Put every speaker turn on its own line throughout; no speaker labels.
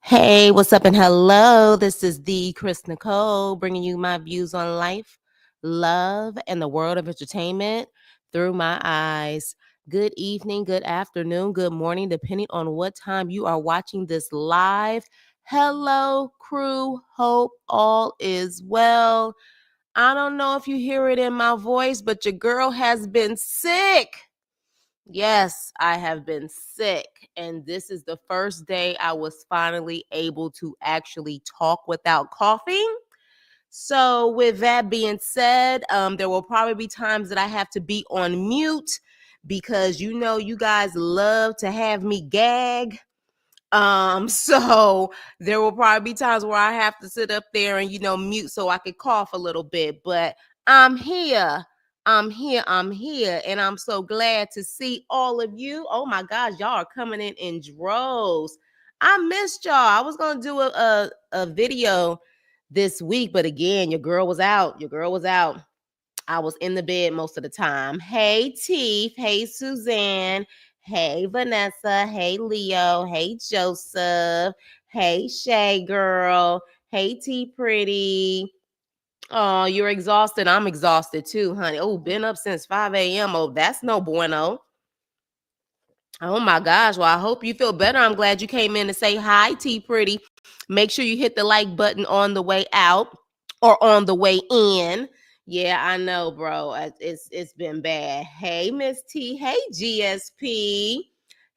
Hey, what's up and hello? This is the Chris Nicole bringing you my views on life, love, and the world of entertainment through my eyes. Good evening, good afternoon, good morning, depending on what time you are watching this live. Hello, crew. Hope all is well. I don't know if you hear it in my voice, but your girl has been sick. Yes, I have been sick. And this is the first day I was finally able to actually talk without coughing. So, with that being said, there will probably be times that I have to be on mute because you guys love to have me gag. So there will probably be times where I have to sit up there and mute so I could cough a little bit. But I'm here. I'm here, and I'm so glad to see all of you. Oh my gosh, y'all are coming in droves. I missed y'all. I was gonna do a video this week, but again, your girl was out. I was in the bed most of the time. Hey, Teef. Hey, Suzanne. Hey, Vanessa. Hey, Leo. Hey, Joseph. Hey, Shay Girl. Hey, T Pretty. Oh, you're exhausted. I'm exhausted too, honey. Oh, been up since 5 a.m. Oh, that's no bueno. Oh my gosh. Well, I hope you feel better. I'm glad you came in to say hi, T Pretty. Make sure you hit the like button on the way out or on the way in. Yeah, I know, bro. It's been bad. Hey, Miss T. Hey, GSP.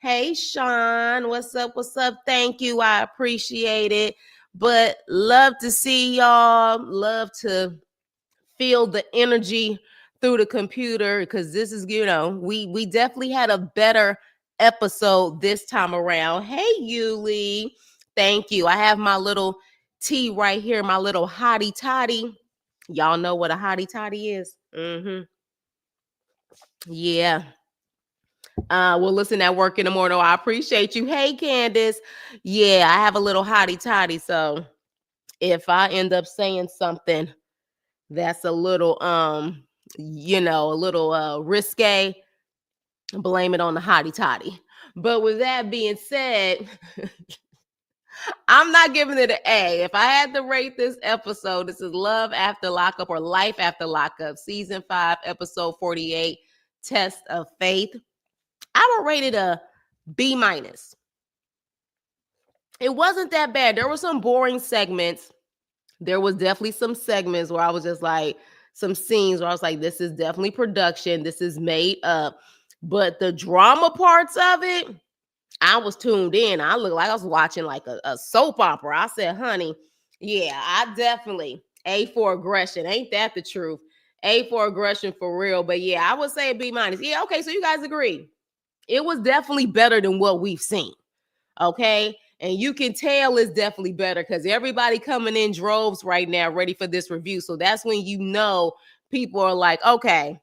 Hey, Sean. What's up? What's up? Thank you. I appreciate it. But love to see y'all. Love to feel the energy through the computer because this is, we definitely had a better episode this time around. Hey, Yuli. Thank you. I have my little tea right here, my little hottie toddy. Y'all know what a hottie toddy is? Yeah. We'll listen at work in the morning. I appreciate you. Hey, Candace. Yeah, I have a little hottie toddy. So if I end up saying something that's a little risque, blame it on the hottie toddy. But with that being said, I'm not giving it an A. If I had to rate this episode, this is Love After Lockup or Life After Lockup, season 5, episode 48, Test of Faith. I would rate it a B minus. It wasn't that bad. There were some boring segments. There was definitely some segments where I was just like, some scenes where I was like, this is definitely production. This is made up. But the drama parts of it, I was tuned in. I looked like I was watching like a soap opera. I said, honey, yeah, I definitely A for aggression. Ain't that the truth? A for aggression for real. But yeah, I would say B minus. Yeah, okay, so you guys agree. It was definitely better than what we've seen. Okay. And you can tell it's definitely better because everybody coming in droves right now ready for this review. So that's when people are like, okay,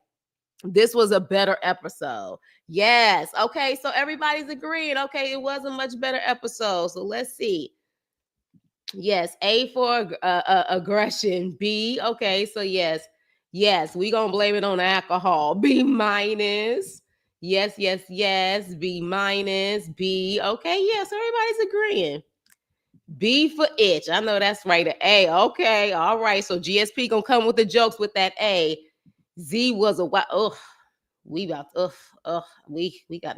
this was a better episode. Yes. Okay. So everybody's agreeing. Okay. It was a much better episode. So let's see. Yes. A for aggression. B. Okay. So yes. Yes. We going to blame it on alcohol. B minus. Yes. Yes. Yes. B minus. B. Okay. Yes. Everybody's agreeing. B for itch. I know that's right. A. Okay. All right. So GSP going to come with the jokes with that A. Z was a what? Oh, we got to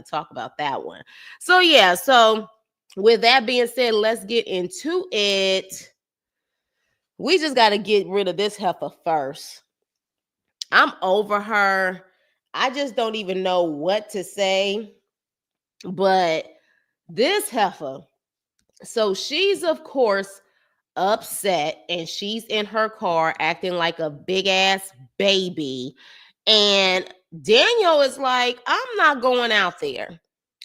talk about that one. So yeah, so with that being said, let's get into it. We just got to get rid of this heifer first. I'm over her. I just don't even know what to say. But this heifer, so she's of course upset and she's in her car acting like a big ass baby. And Daniel is like, I'm not going out there.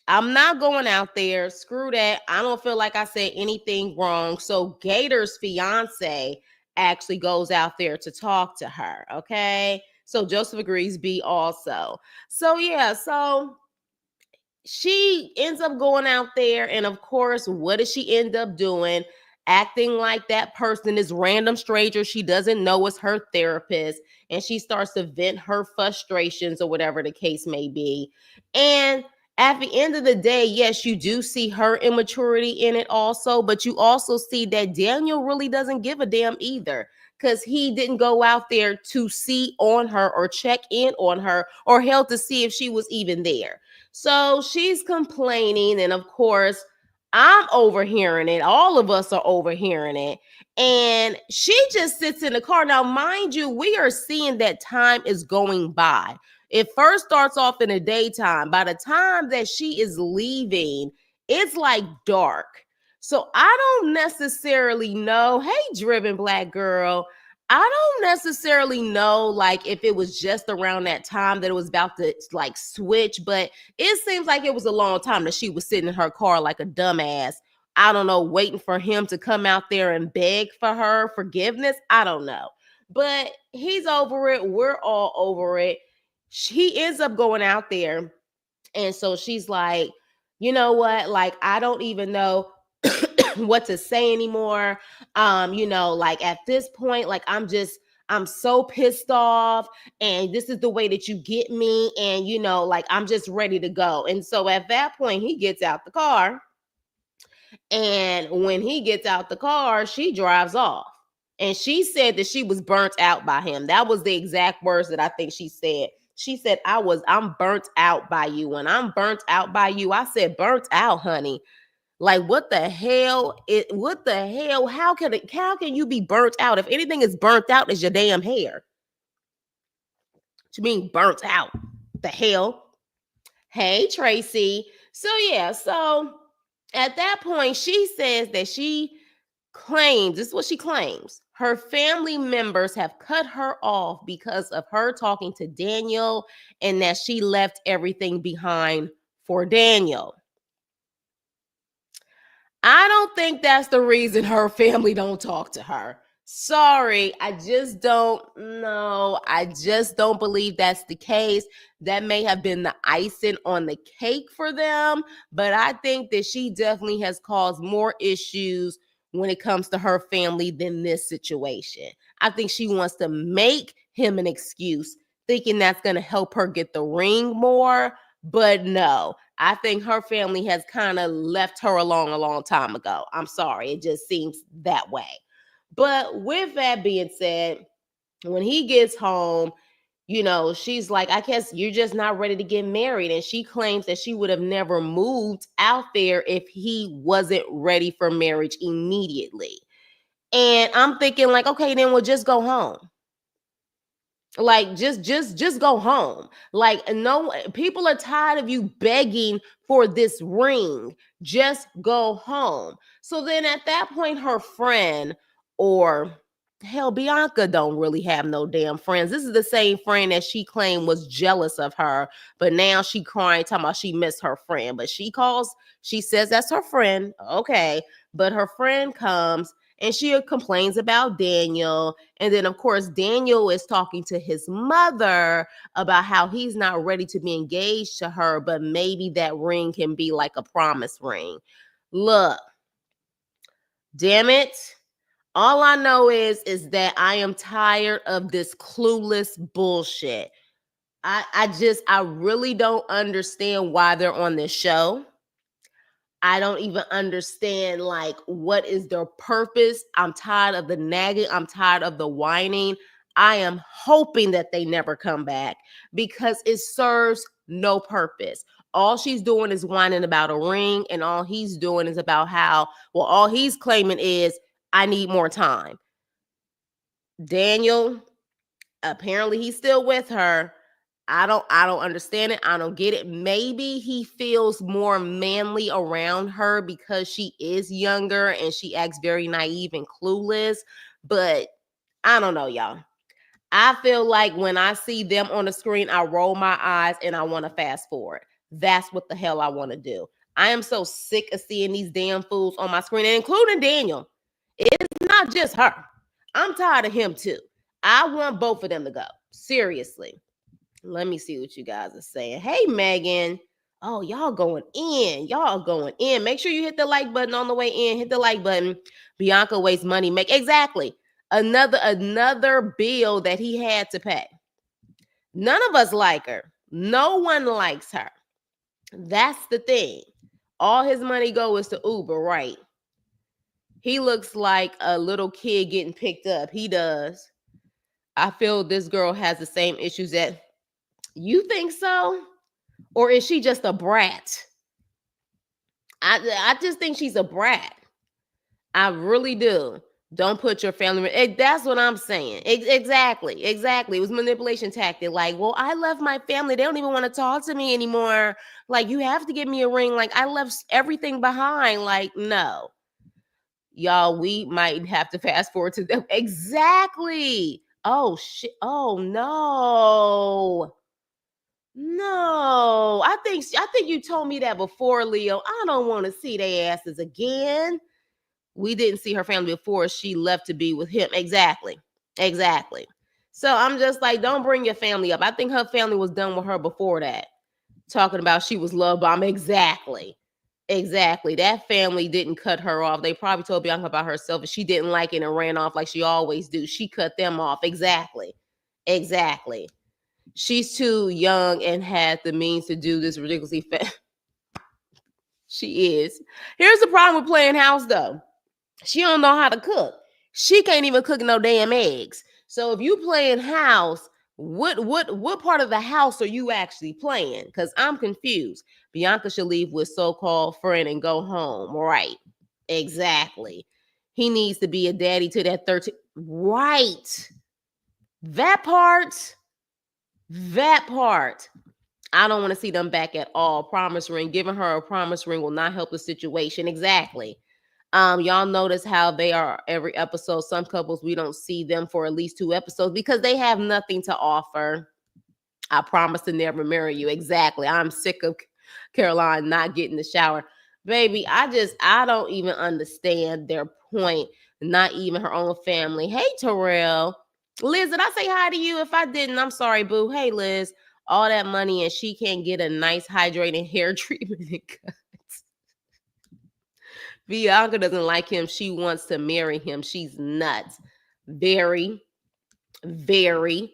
I'm not going out there. Screw that. I don't feel like I said anything wrong. So Gator's fiance actually goes out there to talk to her. Okay. So Joseph agrees B also. So yeah, so she ends up going out there. And of course, what does she end up doing? Acting like that person is random stranger she doesn't know is her therapist. And she starts to vent her frustrations or whatever the case may be. And At the end of the day, yes, you do see her immaturity in it also, but you also see that Daniel really doesn't give a damn either, because he didn't go out there to see on her or check in on her or hell to see if she was even there. So she's complaining, and of course, I'm overhearing it. All of us are overhearing it. And she just sits in the car. Now, mind you, we are seeing that time is going by. It first starts off in the daytime. By the time that she is leaving, it's like dark. So I don't necessarily know. Hey, driven black girl. I don't necessarily know like if it was just around that time that it was about to like switch, but it seems like it was a long time that she was sitting in her car like a dumbass. I don't know, waiting for him to come out there and beg for her forgiveness. I don't know. But he's over it. We're all over it. He ends up going out there. And so she's like, you know what? Like, I don't even know what to say anymore. Like at this point, like I'm so pissed off, and this is the way that you get me. And, like I'm just ready to go. And so at that point, he gets out the car. And when he gets out the car, she drives off. And she said that she was burnt out by him. That was the exact words that I think she said. She said, I'm burnt out by you. When I'm burnt out by you, I said, burnt out, honey. Like, what the hell? What the hell? How can you be burnt out? If anything is burnt out, is your damn hair. What you mean burnt out? The hell? Hey, Tracy. So at that point, she says that she claims, this is what she claims, her family members have cut her off because of her talking to Daniel, and that she left everything behind for Daniel. I don't think that's the reason her family don't talk to her. Sorry, I just don't know. I just don't believe that's the case. That may have been the icing on the cake for them, but I think that she definitely has caused more issues when it comes to her family than this situation. I think she wants to make him an excuse, thinking that's going to help her get the ring more, but no. I think her family has kind of left her alone a long time ago. I'm sorry. It just seems that way. But with that being said, when he gets home, she's like, I guess you're just not ready to get married. And she claims that she would have never moved out there if he wasn't ready for marriage immediately. And I'm thinking like, okay, then we'll just go home. Like just go home. Like, no, people are tired of you begging for this ring. Just go home. So then at that point, her friend, or hell, Bianca don't really have no damn friends. This is the same friend that she claimed was jealous of her, but now she crying, talking about she missed her friend. But she says that's her friend. Okay. But her friend comes and she complains about Daniel. And then, of course, Daniel is talking to his mother about how he's not ready to be engaged to her, but maybe that ring can be like a promise ring. Look, damn it. All I know is that I am tired of this clueless bullshit. I really don't understand why they're on this show. I don't even understand like what is their purpose. I'm tired of the nagging. I'm tired of the whining. I am hoping that they never come back because it serves no purpose. All she's doing is whining about a ring, and all he's doing is about all he's claiming is I need more time. Daniel, apparently he's still with her. I don't understand it. I don't get it. Maybe he feels more manly around her because she is younger and she acts very naive and clueless. But I don't know, y'all. I feel like when I see them on the screen, I roll my eyes and I want to fast forward. That's what the hell I want to do. I am so sick of seeing these damn fools on my screen, and including Daniel. It's not just her. I'm tired of him too. I want both of them to go. Seriously. Let me see what you guys are saying. Hey, Megan. Oh, y'all going in. Y'all going in. Make sure you hit the like button on the way in. Hit the like button. Bianca wastes money. Exactly. Another bill that he had to pay. None of us like her. No one likes her. That's the thing. All his money goes to Uber, right? He looks like a little kid getting picked up. He does. I feel this girl has the same issues that you think so? Or is she just a brat? I just think she's a brat. I really do. Don't put your family. That's what I'm saying. Exactly. Exactly. It was manipulation tactic. Like, well, I left my family. They don't even want to talk to me anymore. Like, you have to give me a ring. Like, I left everything behind. Like, no. Y'all, we might have to fast forward to them. Exactly. Oh, shit. Oh, no. No. I think you told me that before, Leo. I don't want to see their asses again. We didn't see her family before she left to be with him. Exactly. Exactly. So I'm just like, don't bring your family up. I think her family was done with her before that. Talking about she was love bomb. Exactly. Exactly. That family didn't cut her off. They probably told Bianca about herself and she didn't like it and ran off like she always do. She cut them off. Exactly. Exactly. She's too young and had the means to do this ridiculously She is. Here's the problem with playing house though. She don't know how to cook. She can't even cook no damn eggs. So if you playing house, what part of the house are you actually playing? Because I'm confused. Bianca should leave with so-called friend and go home. Right. Exactly. He needs to be a daddy to that 13. Right. That part. That part. I don't want to see them back at all. Promise ring. Giving her a promise ring will not help the situation. Exactly. Y'all notice how they are every episode. Some couples, we don't see them for at least 2 episodes because they have nothing to offer. I promise to never marry you. Exactly. I'm sick of Caroline not getting the shower. Baby, I don't even understand their point. Not even her own family. Hey, Terrell. Liz, did I say hi to you? If I didn't, I'm sorry, boo. Hey, Liz. All that money and she can't get a nice hydrating hair treatment and cuts. Bianca doesn't like him. She wants to marry him. She's nuts. Very, very.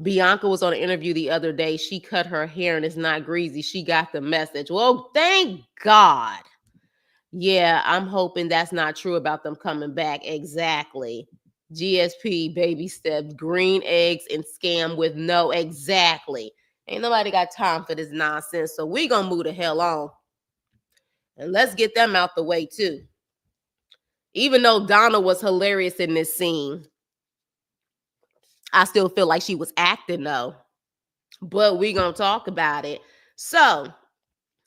Bianca was on an interview the other day. She cut her hair and it's not greasy. She got the message. Well, thank God. Yeah, I'm hoping that's not true about them coming back. Exactly. GSP, baby steps, green eggs, and scam with no. Exactly. Ain't nobody got time for this nonsense. So we gonna move the hell on. And let's get them out the way too. Even though Donna was hilarious in this scene, I still feel like she was acting though. But we gonna talk about it. So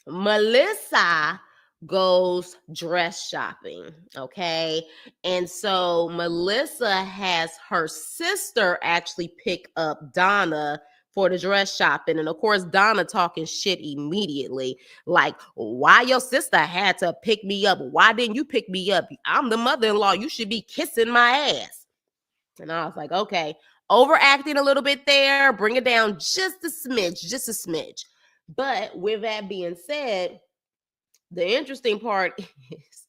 Melissa goes dress shopping, okay? And so Melissa has her sister actually pick up Donna for the dress shopping. And of course, Donna talking shit immediately. Like, why your sister had to pick me up? Why didn't you pick me up? I'm the mother-in-law. You should be kissing my ass. And I was like, okay, overacting a little bit there, bring it down just a smidge, just a smidge. But with that being said, the interesting part is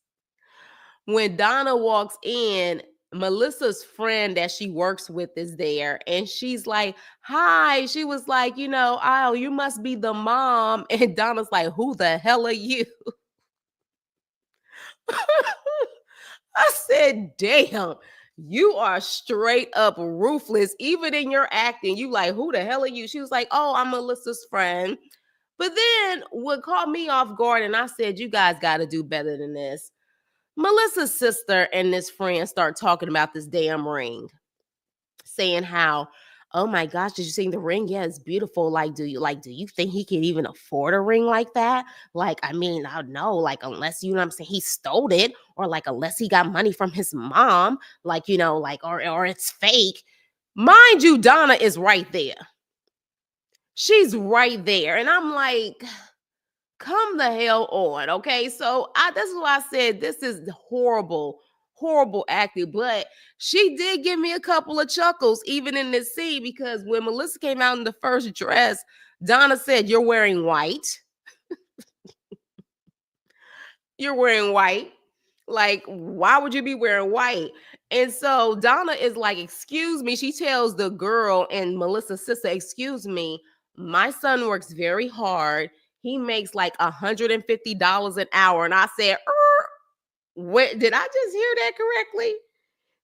when Donna walks in, Melissa's friend that she works with is there, and she's like, "Hi." She was like, "Oh, you must be the mom." And Donna's like, "Who the hell are you?" I said, "Damn, you are straight up ruthless, even in your acting. You like, who the hell are you?" She was like, "Oh, I'm Melissa's friend." But then what caught me off guard, and I said, "You guys got to do better than this." Melissa's sister and this friend start talking about this damn ring, saying how, "Oh my gosh, did you see the ring? Yeah, it's beautiful. Do you think he can even afford a ring like that? Like, I mean, I don't know, like, unless you know what I'm saying, he stole it, or like unless he got money from his mom, like, or it's fake." Mind you, Donna is right there. She's right there. And I'm like, come the hell on, okay? So this is why I said this is horrible, horrible acting. But she did give me a couple of chuckles, even in this scene, because when Melissa came out in the first dress, Donna said, "You're wearing white. You're wearing white. Like, why would you be wearing white?" And so Donna is like, "Excuse me." She tells the girl and Melissa's sister, "Excuse me, my son works very hard. he makes like $150 an hour. And I said, wait, did I just hear that correctly?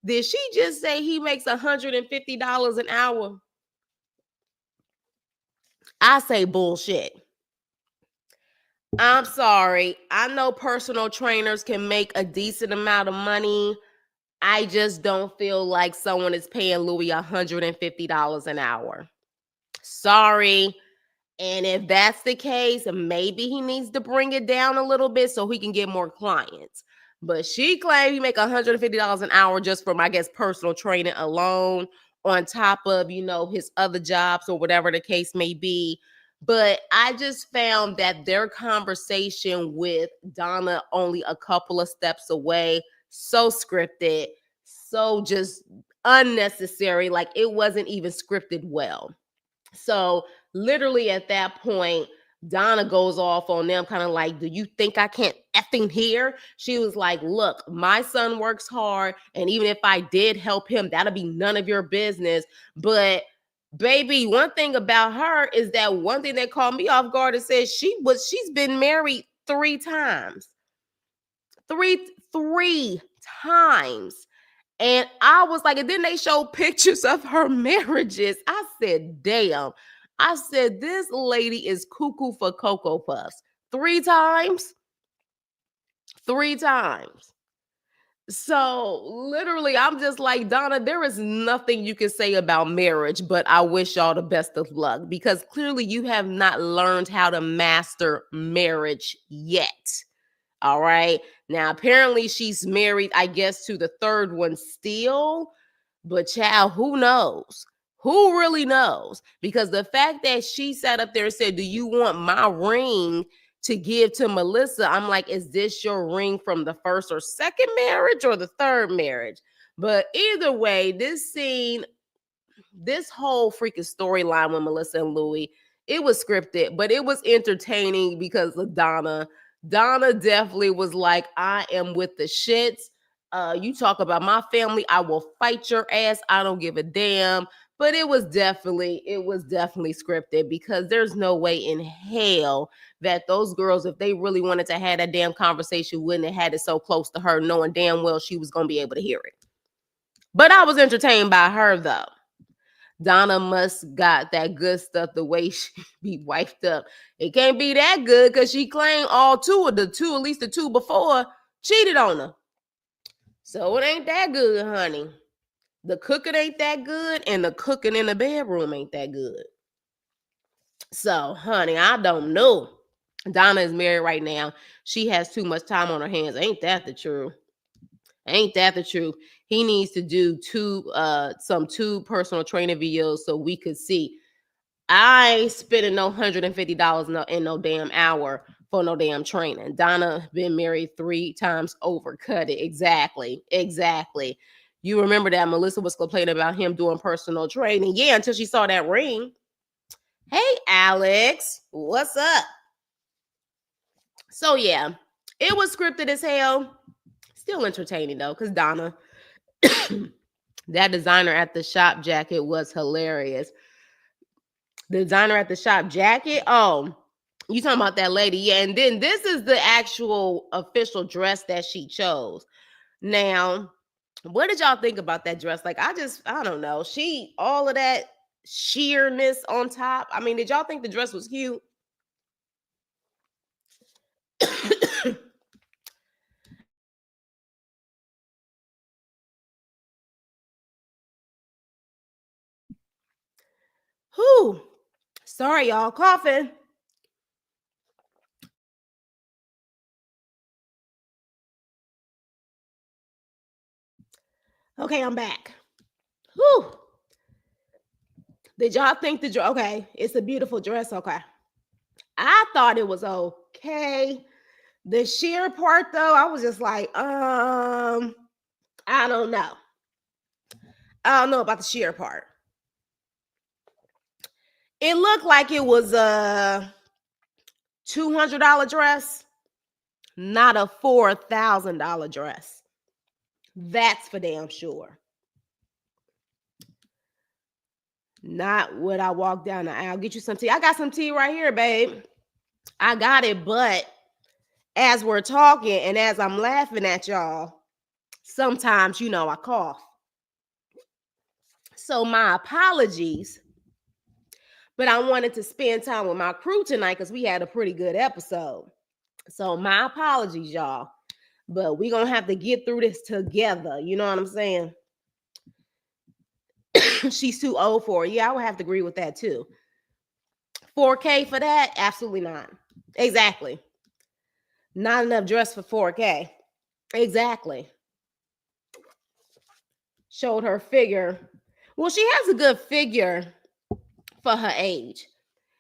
Did she just say he makes $150 an hour? I say bullshit. I'm sorry. I know personal trainers can make a decent amount of money. I just don't feel like someone is paying Louie $150 an hour. Sorry. And if that's the case, maybe he needs to bring it down a little bit so he can get more clients. But she claimed he make $150 an hour just from, I guess, personal training alone, on top of, his other jobs or whatever the case may be. But I just found that their conversation with Donna only a couple of steps away, so scripted, so just unnecessary. Like it wasn't even scripted well. So literally at that point, Donna goes off on them, kind of like, do you think I can't effing hear? She was like, look, my son works hard. And even if I did help him, that'll be none of your business. But baby, one thing about her is that one thing that caught me off guard is says she's been married 3 times. Three times. And I was like, and then they showed pictures of her marriages. I said, damn. I said, this lady is cuckoo for Cocoa Puffs. 3 times. 3 times. So literally, I'm just like, Donna, there is nothing you can say about marriage, but I wish y'all the best of luck because clearly you have not learned how to master marriage yet. All right. Now, apparently she's married, I guess, to the third one still. But child, who knows? Who really knows? Because the fact that she sat up there and said, do you want my ring to give to Melissa? I'm like, is this your ring from the first or second marriage or the third marriage? But either way, this scene, this whole freaking storyline with Melissa and Louie, it was scripted, but it was entertaining because of Donna. Donna definitely was like, I am with the shits. You talk about my family, I will fight your ass. I don't give a damn. But it was definitely scripted because there's no way in hell that those girls, if they really wanted to have that damn conversation, wouldn't have had it so close to her, knowing damn well she was going to be able to hear it. But I was entertained by her though. Donna must got that good stuff the way she be wiped up. It can't be that good because she claimed all at least the 2 before, cheated on her. So it ain't that good, honey. The cooking ain't that good, and the cooking in the bedroom ain't that good. So, honey, I don't know. Donna is married right now. She has too much time on her hands. Ain't that the truth? Ain't that the truth? He needs to do two personal training videos so we could see. I ain't spending no $150 in no damn hour for no damn training. Donna been married 3 times over. Cut it. Exactly. You remember that Melissa was complaining about him doing personal training. Yeah, until she saw that ring. Hey, Alex. What's up? So, yeah, it was scripted as hell. Still entertaining, though, because Donna, that designer at the shop jacket was hilarious. The designer at the shop jacket. Oh, you talking about that lady. Yeah. And then this is the actual official dress that she chose. Now, what did y'all think about that dress? Like, I don't know. All of that sheerness on top. I mean, did y'all think the dress was cute? Whew. Sorry, y'all. Coughing. Okay, I'm back. Whew. Did y'all think the dress? Okay, it's a beautiful dress. Okay. I thought it was okay. The sheer part, though, I was just like, I don't know. I don't know about the sheer part. It looked like it was a $200 dress, not a $4,000 dress. That's for damn sure. Not would I walk down the aisle. Get you some tea. I got some tea right here, babe. I got it, but as we're talking and as I'm laughing at y'all, sometimes, I cough. So my apologies, but I wanted to spend time with my crew tonight because we had a pretty good episode. So my apologies, y'all, but we're going to have to get through this together. You know what I'm saying? She's too old for it. Yeah, I would have to agree with that too. 4K for that? Absolutely not. Exactly. Not enough dress for 4K. Exactly. Showed her figure. Well, she has a good figure for her age.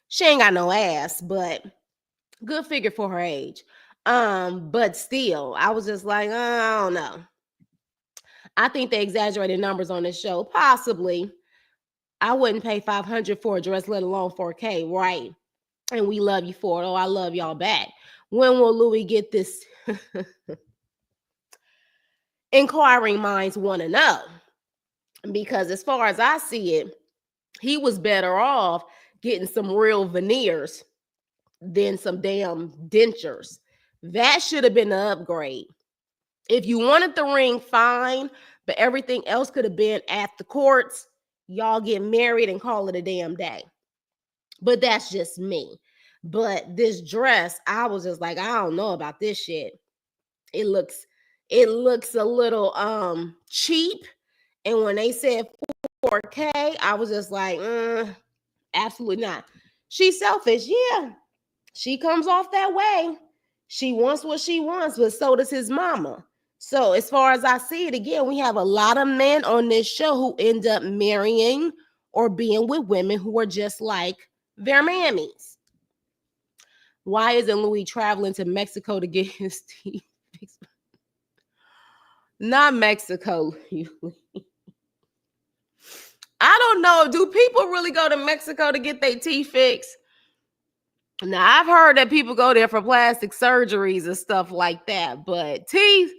She ain't got no ass, but good figure for her age. But still, I was just like, I don't know. I think they exaggerated numbers on this show. Possibly. I wouldn't pay 500 for a dress, let alone 4K, right? And we love you for it. Oh, I love y'all back. When will Louie get this? Inquiring minds want to know. Because as far as I see it, he was better off getting some real veneers than some damn dentures. That should have been an upgrade. If you wanted the ring, fine, but everything else could have been at the courts. Y'all get married and call it a damn day. But that's just me. But this dress, I was just like, I don't know about this shit. It looks a little cheap. And when they said 4K, I was just like, absolutely not. She's selfish, yeah. She comes off that way. She wants what she wants, but so does his mama. So as far as I see it, again, we have a lot of men on this show who end up marrying or being with women who are just like their mammies. Why isn't Louis traveling to Mexico to get his teeth fixed? Not Mexico. I don't know. Do people really go to Mexico to get their teeth fixed? Now, I've heard that people go there for plastic surgeries and stuff like that, but teeth,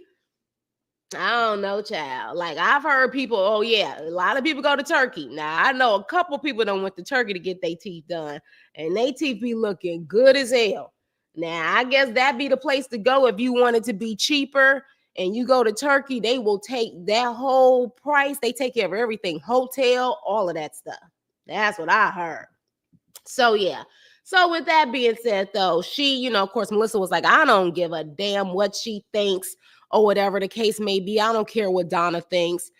I don't know, child. Like, I've heard people, oh, yeah, a lot of people go to Turkey. Now, I know a couple people don't went to Turkey to get their teeth done, and they teeth be looking good as hell. Now, I guess that'd be the place to go if you wanted to be cheaper and you go to Turkey. They will take that whole price. They take care of everything, hotel, all of that stuff. That's what I heard. So, yeah. So, with that being said, though, she, of course, Melissa was like, I don't give a damn what she thinks or whatever the case may be. I don't care what Donna thinks.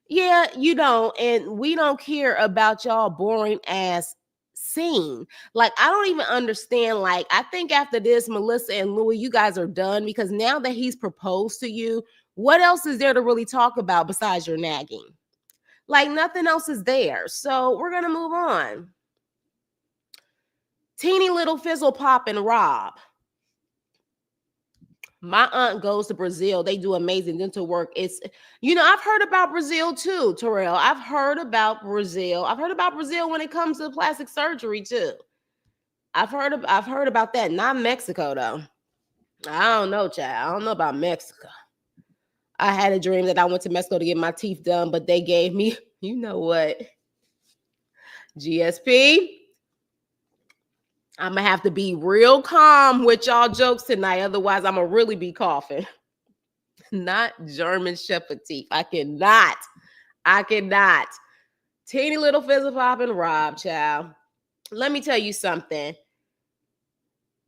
Yeah, you don't. And we don't care about y'all boring ass scene. Like, I don't even understand. Like, I think after this, Melissa and Louie, you guys are done because now that he's proposed to you, what else is there to really talk about besides your nagging? Like, nothing else is there. So, we're going to move on. Teeny little fizzle pop and Rob. My aunt goes to Brazil. They do amazing dental work. It's, I've heard about Brazil too, Terrell. I've heard about Brazil. I've heard about Brazil when it comes to plastic surgery too. I've heard about that. Not Mexico though. I don't know, child. I don't know about Mexico. I had a dream that I went to Mexico to get my teeth done, but they gave me, you know what? GSP. I'm going to have to be real calm with y'all jokes tonight. Otherwise, I'm going to really be coughing. Not German Shepherd teeth. I cannot. Teeny little fizzle pop and Rob, child. Let me tell you something.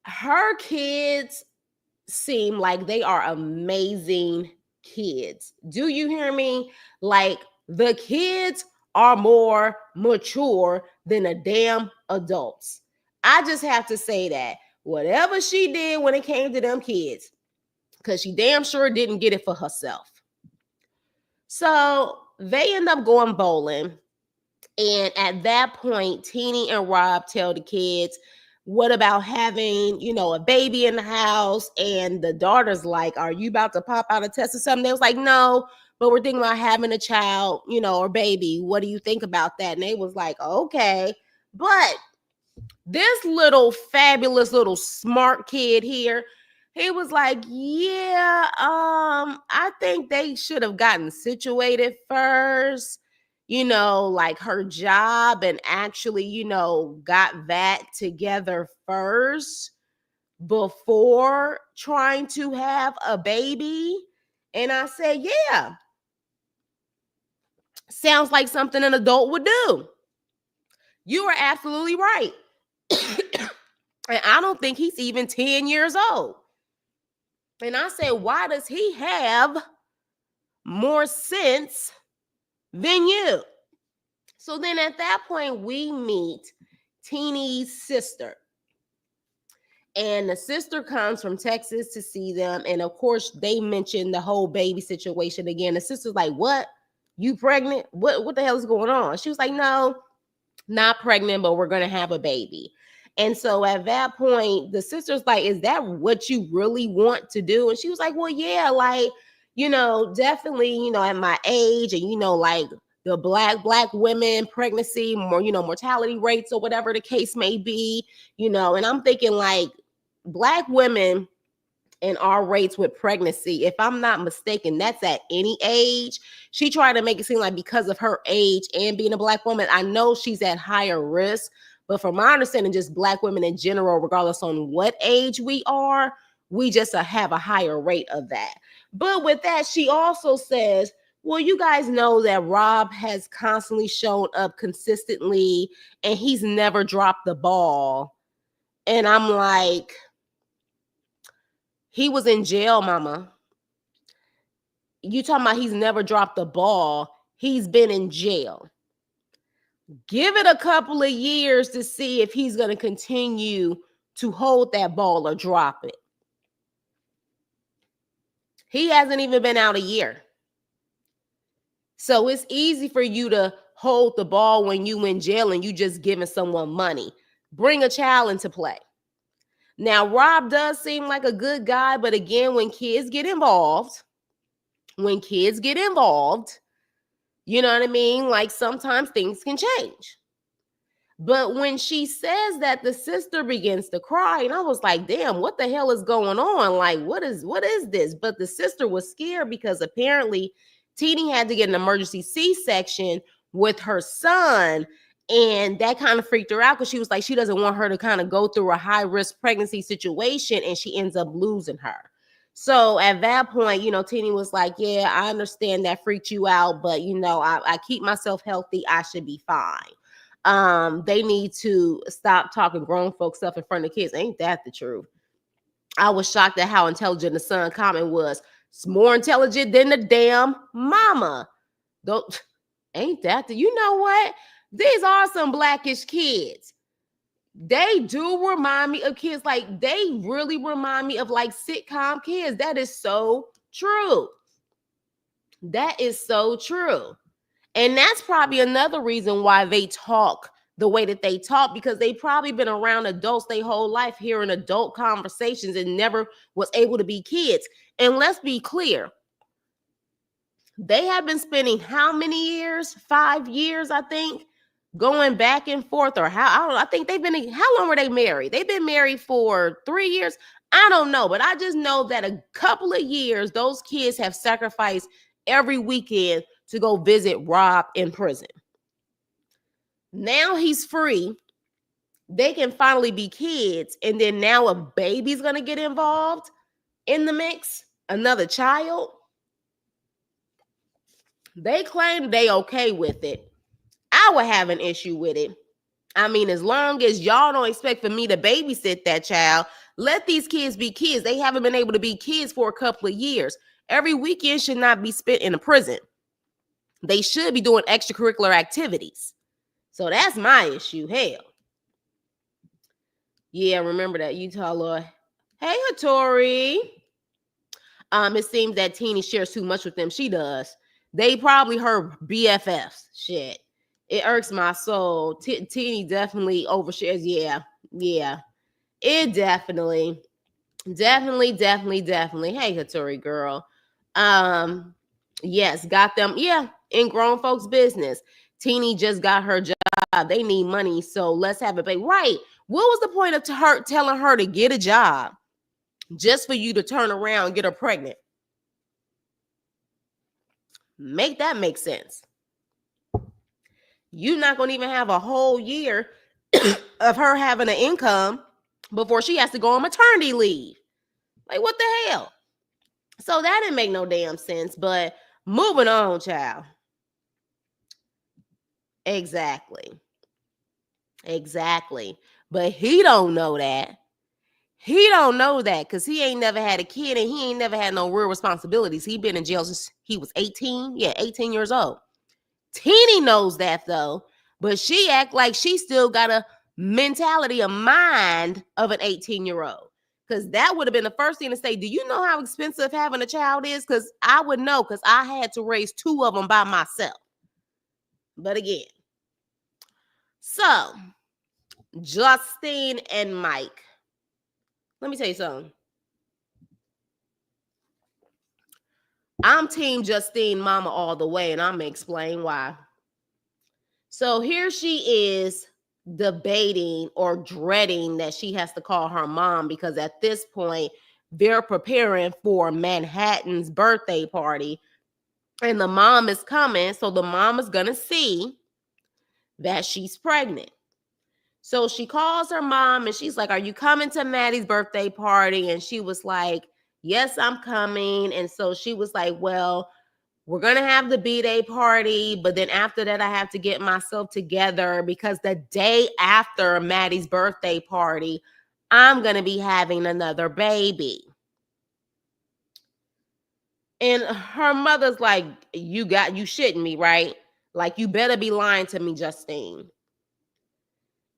Her kids seem like they are amazing kids. Do you hear me? Like, the kids are more mature than the damn adults. I just have to say that. Whatever she did when it came to them kids, because she damn sure didn't get it for herself. So they end up going bowling. And at that point, Tennie and Rob tell the kids, what about having, a baby in the house? And the daughter's like, are you about to pop out a test or something? They was like, no, but we're thinking about having a child, or baby. What do you think about that? And they was like, okay. But this little fabulous little smart kid here, he was like, yeah, I think they should have gotten situated first, like her job, and actually, got that together first before trying to have a baby? And I said, yeah, sounds like something an adult would do. You are absolutely right. And I don't think he's even 10 years old. And I said, why does he have more sense than you? So then at that point, we meet Teenie's sister. And the sister comes from Texas to see them. And of course, they mention the whole baby situation again. The sister's like, what? You pregnant? What the hell is going on? She was like, no, not pregnant, but we're going to have a baby. And so at that point, the sister's like, is that what you really want to do? And she was like, well, yeah, like, definitely, at my age and, like the black women pregnancy, more, mortality rates or whatever the case may be, and I'm thinking like black women and our rates with pregnancy, if I'm not mistaken, that's at any age. She tried to make it seem like because of her age and being a black woman, I know she's at higher risk. But from my understanding, just black women in general, regardless on what age we are, we just have a higher rate of that. But with that, she also says, well, you guys know that Rob has constantly shown up consistently and he's never dropped the ball. And I'm like, he was in jail, mama. You talking about he's never dropped the ball. He's been in jail. Give it a couple of years to see if he's going to continue to hold that ball or drop it. He hasn't even been out a year. So it's easy for you to hold the ball when you in jail and you just giving someone money. Bring a child into play. Now, Rob does seem like a good guy, but again, when kids get involved, you know what I mean? Like sometimes things can change. But when she says that, the sister begins to cry, and I was like, damn, what the hell is going on? Like, what is this? But the sister was scared because apparently Teenie had to get an emergency C-section with her son. And that kind of freaked her out because she was like, she doesn't want her to kind of go through a high-risk pregnancy situation and she ends up losing her. So at that point, Teenie was like, yeah, I understand that freaked you out, but, I keep myself healthy. I should be fine. They need to stop talking grown folk stuff in front of kids. Ain't that the truth? I was shocked at how intelligent the son comment was. It's more intelligent than the damn mama. Don't, ain't that the, you know what? These are some blackish kids. They do remind me of kids. Like they really remind me of like sitcom kids. That is so true. That is so true. And that's probably another reason why they talk the way that they talk, because they probably been around adults their whole life, hearing adult conversations and never was able to be kids. And let's be clear, they have been spending how many years? 5 years, I think, going back and forth, or how, I don't know. I think they've been, how long were they married? They've been married for 3 years. I don't know, but I just know that a couple of years, those kids have sacrificed every weekend to go visit Rob in prison. Now he's free. They can finally be kids. And then now a baby's going to get involved in the mix. Another child. They claim they okay with it. I would have an issue with it. I mean, as long as y'all don't expect for me to babysit that child, let these kids be kids. They haven't been able to be kids for a couple of years. Every weekend should not be spent in a prison. They should be doing extracurricular activities. So that's my issue. Hell. Yeah, remember that Utah law. Hey, Hattori. It seems that Teenie shares too much with them. She does. They probably her BFFs. Shit. It irks my soul. Teenie definitely overshares. Yeah. It definitely. Hey, Hattori girl. Yes, got them. Yeah, in grown folks' business. Teenie just got her job. They need money, so let's have it. Right. What was the point of her telling her to get a job just for you to turn around and get her pregnant? Make that make sense. You're not going to even have a whole year of her having an income before she has to go on maternity leave. Like, what the hell? So that didn't make no damn sense. But moving on, child. Exactly. But he don't know that. He don't know that because he ain't never had a kid and he ain't never had no real responsibilities. He been in jail since he was 18. Yeah, 18 years old. Tennie knows that though, but she act like she still got a mentality, a mind of an 18-year-old. Because that would have been the first thing to say, do you know how expensive having a child is? Because I would know because I had to raise 2 of them by myself. But again, so Justine and Mike. Let me tell you something. I'm team Justine mama all the way, and I'm going to explain why. So here she is debating or dreading that she has to call her mom because at this point, they're preparing for Manhattan's birthday party, and the mom is coming. So the mom is going to see that she's pregnant. So she calls her mom and she's like, are you coming to Maddie's birthday party? And she was like, yes, I'm coming. And so she was like, well, we're going to have the B-Day party, but then after that, I have to get myself together because the day after Maddie's birthday party, I'm going to be having another baby. And her mother's like, you shitting me, right? Like, you better be lying to me, Justine.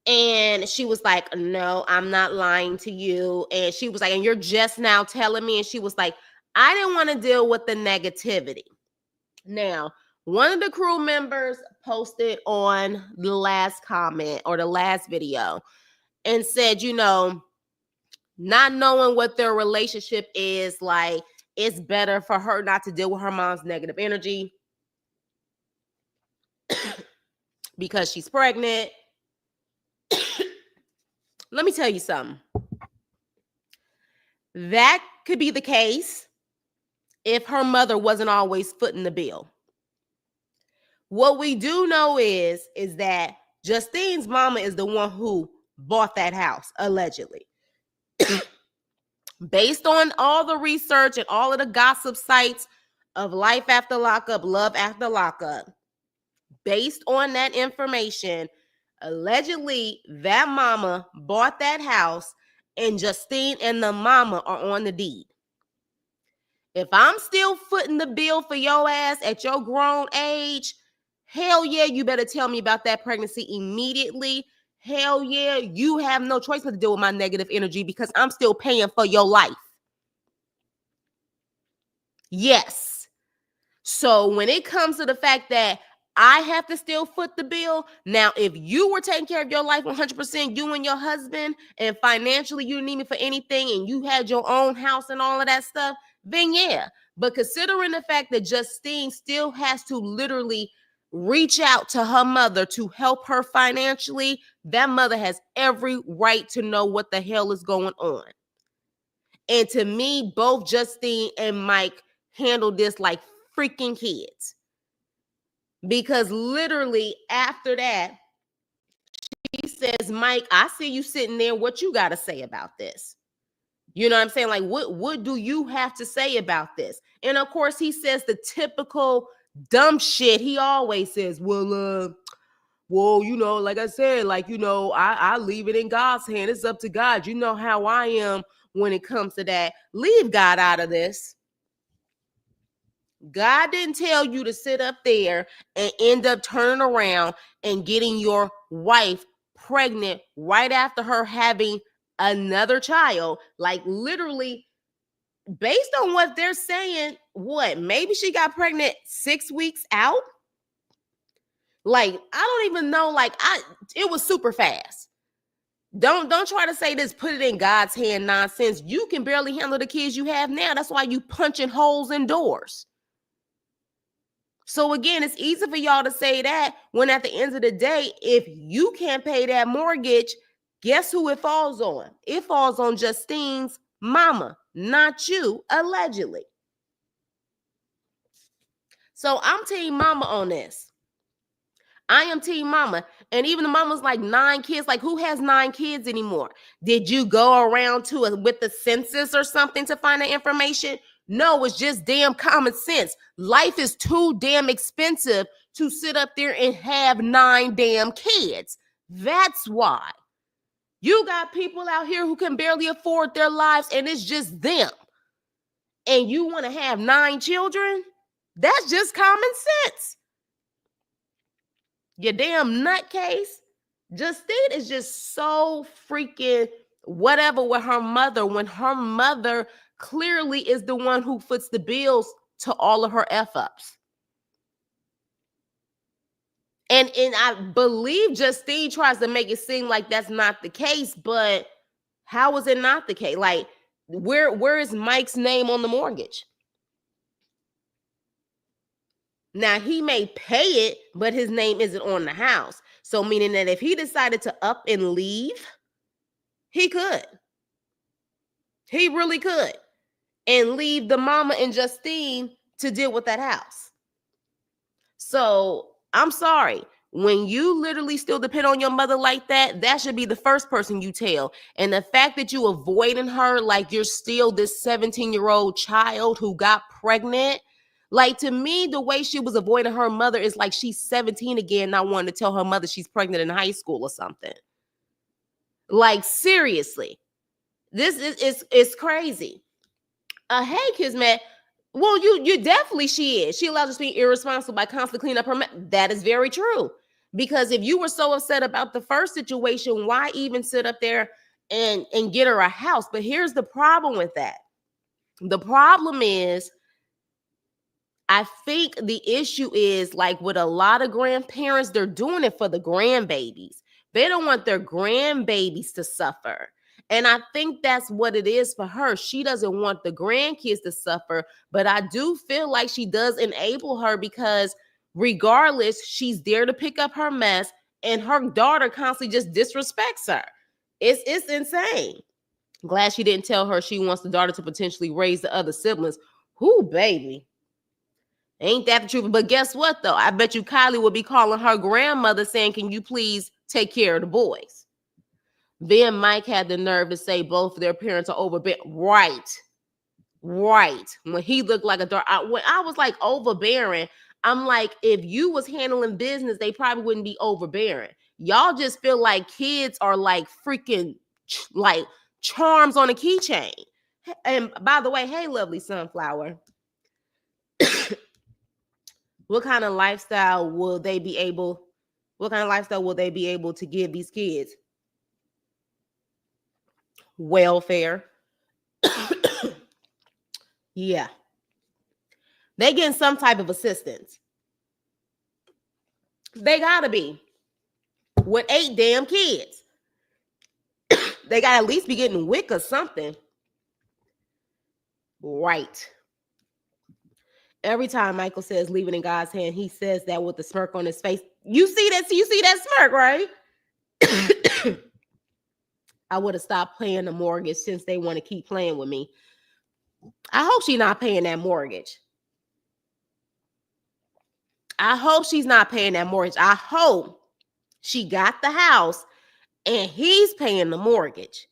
And she was like, no, I'm not lying to you. And she was like, and you're just now telling me. And she was like, I didn't want to deal with the negativity. Now, one of the crew members posted on the last comment or the last video and said, you know, not knowing what their relationship is like, it's better for her not to deal with her mom's negative energy because she's pregnant. Let me tell you something. That could be the case if her mother wasn't always footing the bill. What we do know is that Justine's mama is the one who bought that house, allegedly. Based on all the research and all of the gossip sites of Life After Lockup, Love After Lockup, based on that information, allegedly that mama bought that house and Justine and the mama are on the deed. If I'm still footing the bill for your ass at your grown age, hell yeah, you better tell me about that pregnancy immediately. Hell yeah, you have no choice but to deal with my negative energy because I'm still paying for your life. Yes. So when it comes to the fact that I have to still foot the bill, now if you were taking care of your life 100%, you and your husband, and financially you didn't need me for anything, and you had your own house and all of that stuff, then yeah. But considering the fact that Justine still has to literally reach out to her mother to help her financially, that mother has every right to know what the hell is going on. And to me, both Justine and Mike handled this like freaking kids. Because literally after that, she says, Mike, I see you sitting there. What you got to say about this? You know what I'm saying? Like, what do you have to say about this? And of course, he says the typical dumb shit he always says. Well, you know, like I said, like, you know, I leave it in God's hand. It's up to God. You know how I am when it comes to that. Leave God out of this. God didn't tell you to sit up there and end up turning around and getting your wife pregnant right after her having another child. Like, literally, based on what they're saying, what, maybe she got pregnant 6 weeks out? Like, I don't even know. Like, it was super fast. Don't try to say this, put it in God's hand nonsense. You can barely handle the kids you have now. That's why you punching holes in doors. So again, it's easy for y'all to say that when at the end of the day, if you can't pay that mortgage, guess who it falls on? It falls on Justine's mama, not you, allegedly. So I'm team mama on this. I am team mama. And even the mom was like 9 kids. Like, who has 9 kids anymore? Did you go around with the census or something to find that information? No, it's just damn common sense. Life is too damn expensive to sit up there and have 9 damn kids. That's why. You got people out here who can barely afford their lives, and it's just them. And you want to have 9 children? That's just common sense. You damn nutcase. Justine is just so freaking whatever with her mother, when her mother clearly is the one who foots the bills to all of her F-ups. And I believe Justine tries to make it seem like that's not the case, but how is it not the case? Like, where is Mike's name on the mortgage? Now, he may pay it, but his name isn't on the house. So meaning that if he decided to up and leave, he could. He really could. And leave the mama and Justine to deal with that house. So I'm sorry. When you literally still depend on your mother like that, that should be the first person you tell. And the fact that you avoiding her like you're still this 17-year-old child who got pregnant, like, to me, the way she was avoiding her mother is like she's 17 again, not wanting to tell her mother she's pregnant in high school or something. Like, seriously. This is crazy. Hey, Kismet. Well, you definitely she is. She allows us to be irresponsible by constantly cleaning up her mess. That is very true. Because if you were so upset about the first situation, why even sit up there and get her a house? But here's the problem with that. The problem is, I think the issue is, like with a lot of grandparents, they're doing it for the grandbabies. They don't want their grandbabies to suffer. And I think that's what it is for her. She doesn't want the grandkids to suffer, but I do feel like she does enable her, because regardless, she's there to pick up her mess, and her daughter constantly just disrespects her. It's insane. Glad she didn't tell her she wants the daughter to potentially raise the other siblings. Who, baby? Ain't that the truth? But guess what, though? I bet you Kylie will be calling her grandmother saying, can you please take care of the boys? Then Mike had the nerve to say both of their parents are overbearing. Right. When he looked like a dog. When I was like overbearing, I'm like, if you was handling business, they probably wouldn't be overbearing. Y'all just feel like kids are like freaking like charms on a keychain. And by the way, hey, lovely sunflower. What kind of lifestyle will they be able to give these kids? Welfare. Yeah. They getting some type of assistance. They gotta be. With 8 damn kids. They gotta at least be getting WIC or something. Right. Every time Michael says leave it in God's hand, he says that with a smirk on his face. You see that? You see that smirk, right? I would have stopped paying the mortgage since they want to keep playing with me. I hope she's not paying that mortgage. I hope she's not paying that mortgage. I hope she got the house and he's paying the mortgage.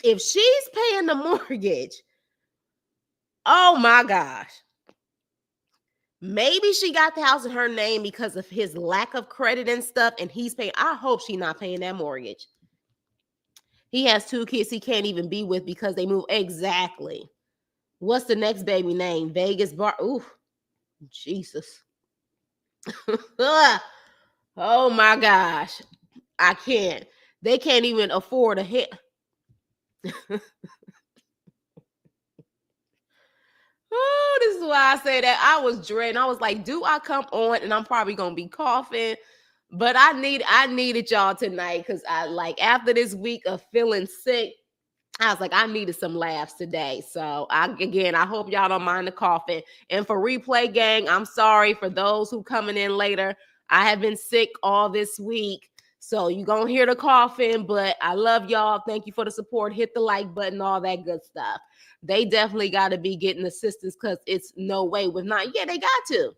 If she's paying the mortgage, oh my gosh. Maybe she got the house in her name because of his lack of credit and stuff, and he's paying. I hope she's not paying that mortgage. He has 2 kids he can't even be with because they move. Exactly. What's the next baby name? Vegas Bar. Ooh, Jesus. Oh my gosh. I can't. They can't even afford a hit. Oh, this is why I say that. I was dreading. I was like, do I come on? And I'm probably gonna be coughing. But I needed y'all tonight, because I like, after this week of feeling sick, I was like, I needed some laughs today. So I hope y'all don't mind the coughing. And for replay gang, I'm sorry for those who coming in later. I have been sick all this week. So you're going to hear the coughing, but I love y'all. Thank you for the support. Hit the like button, all that good stuff. They definitely got to be getting assistance, because it's no way with not. Yeah, they got to.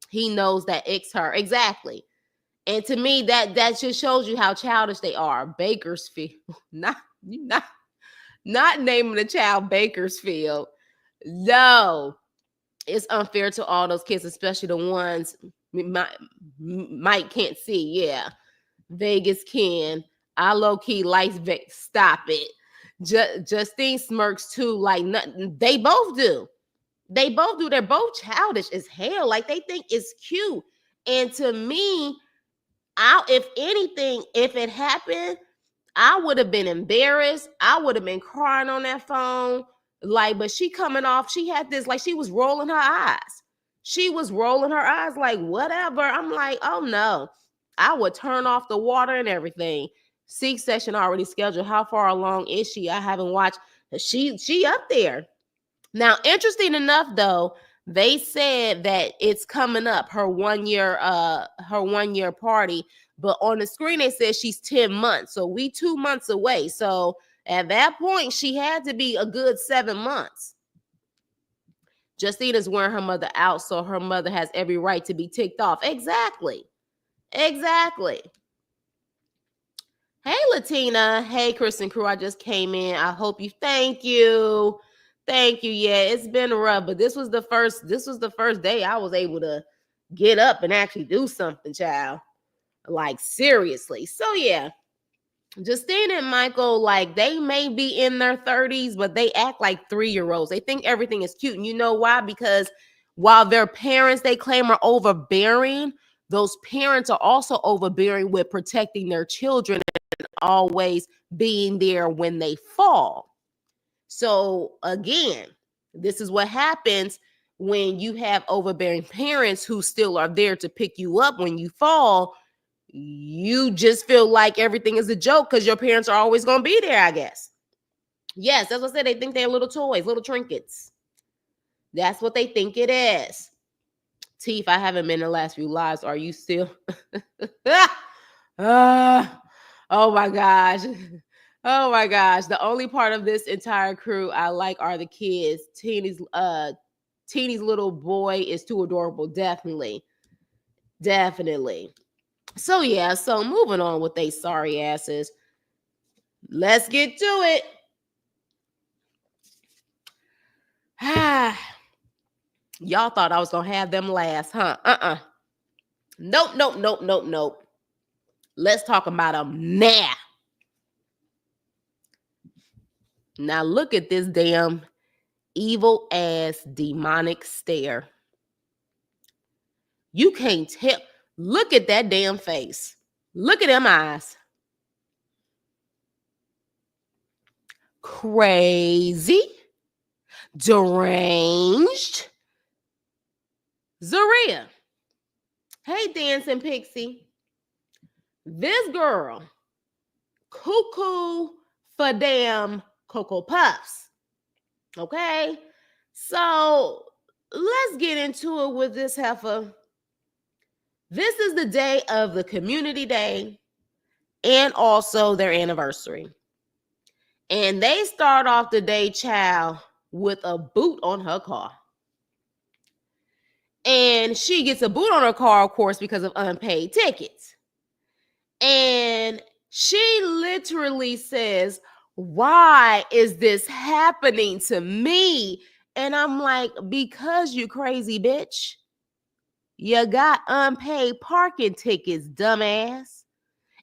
He knows that it's her. Exactly. And to me, that just shows you how childish they are. Bakersfield, not naming the child Bakersfield. No, it's unfair to all those kids, especially the ones Mike can't see. Yeah, Vegas can. I low key likes Stop it. Justine smirks too. Like nothing. They both do. They both do. They're both childish as hell. Like they think it's cute. And to me, if anything, if it happened, I would have been embarrassed. I would have been crying on that phone. Like, but she coming off, she had this, like she was rolling her eyes. She was rolling her eyes like, whatever. I'm like, oh no. I would turn off the water and everything. C-section already scheduled. How far along is she? I haven't watched. She up there. Now, interesting enough, though, they said that it's coming up, her 1 year party. But on the screen, they said she's 10 months. So we 2 months away. So at that point, she had to be a good 7 months. Justine is wearing her mother out, so her mother has every right to be ticked off. Exactly. Hey, Latina. Hey, Chris and crew. I just came in. I hope you. Thank you. Yeah, it's been rough, but this was the first day I was able to get up and actually do something, child. Like, seriously. So yeah, Justine and Michael, like, they may be in their 30s, but they act like 3-year-olds. They think everything is cute. And you know why? Because while their parents, they claim, are overbearing, those parents are also overbearing with protecting their children and always being there when they fall. So again, this is what happens when you have overbearing parents who still are there to pick you up when you fall. You just feel like everything is a joke because your parents are always going to be there, I guess. Yes, that's what I said. They think they're little toys, little trinkets. That's what they think it is. Teeth, I haven't been in the last few lives. Are you still? Oh my gosh. Oh my gosh. The only part of this entire crew I like are the kids. Teeny's little boy is too adorable. Definitely. So yeah, so moving on with they sorry asses. Let's get to it. Y'all thought I was gonna have them last, huh? Nope. Let's talk about them now. Now look at this damn evil ass demonic stare. You can't tell. Look at that damn face. Look at them eyes. Crazy. Deranged. Zeruaiah. Hey, Dancing Pixie. This girl, cuckoo for damn Cocoa Puffs. Okay? So let's get into it with this heifer. This is the day of the community day and also their anniversary. And they start off the day, child, with a boot on her car. And she gets a boot on her car, of course, because of unpaid tickets. And she literally says, why is this happening to me? And I'm like, because you crazy bitch. You got unpaid parking tickets, dumbass.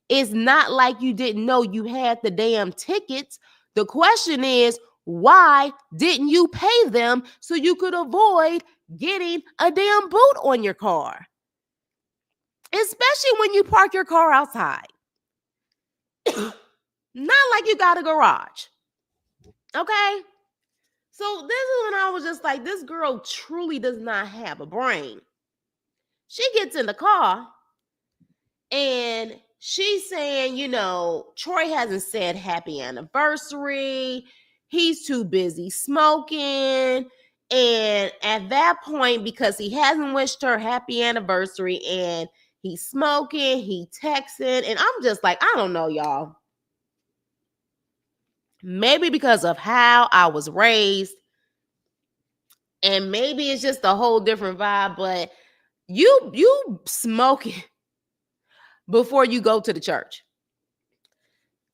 It's not like you didn't know you had the damn tickets. The question is, why didn't you pay them so you could avoid getting a damn boot on your car? Especially when you park your car outside. Not like you got a garage. Okay? So this is when I was just like, this girl truly does not have a brain. She gets in the car and she's saying, you know, Troy hasn't said happy anniversary. He's too busy smoking. And at that point, because he hasn't wished her happy anniversary and he's smoking, he texting. And I'm just like, I don't know, y'all. Maybe because of how I was raised. And maybe it's just a whole different vibe. But you smoking. before you go to the church.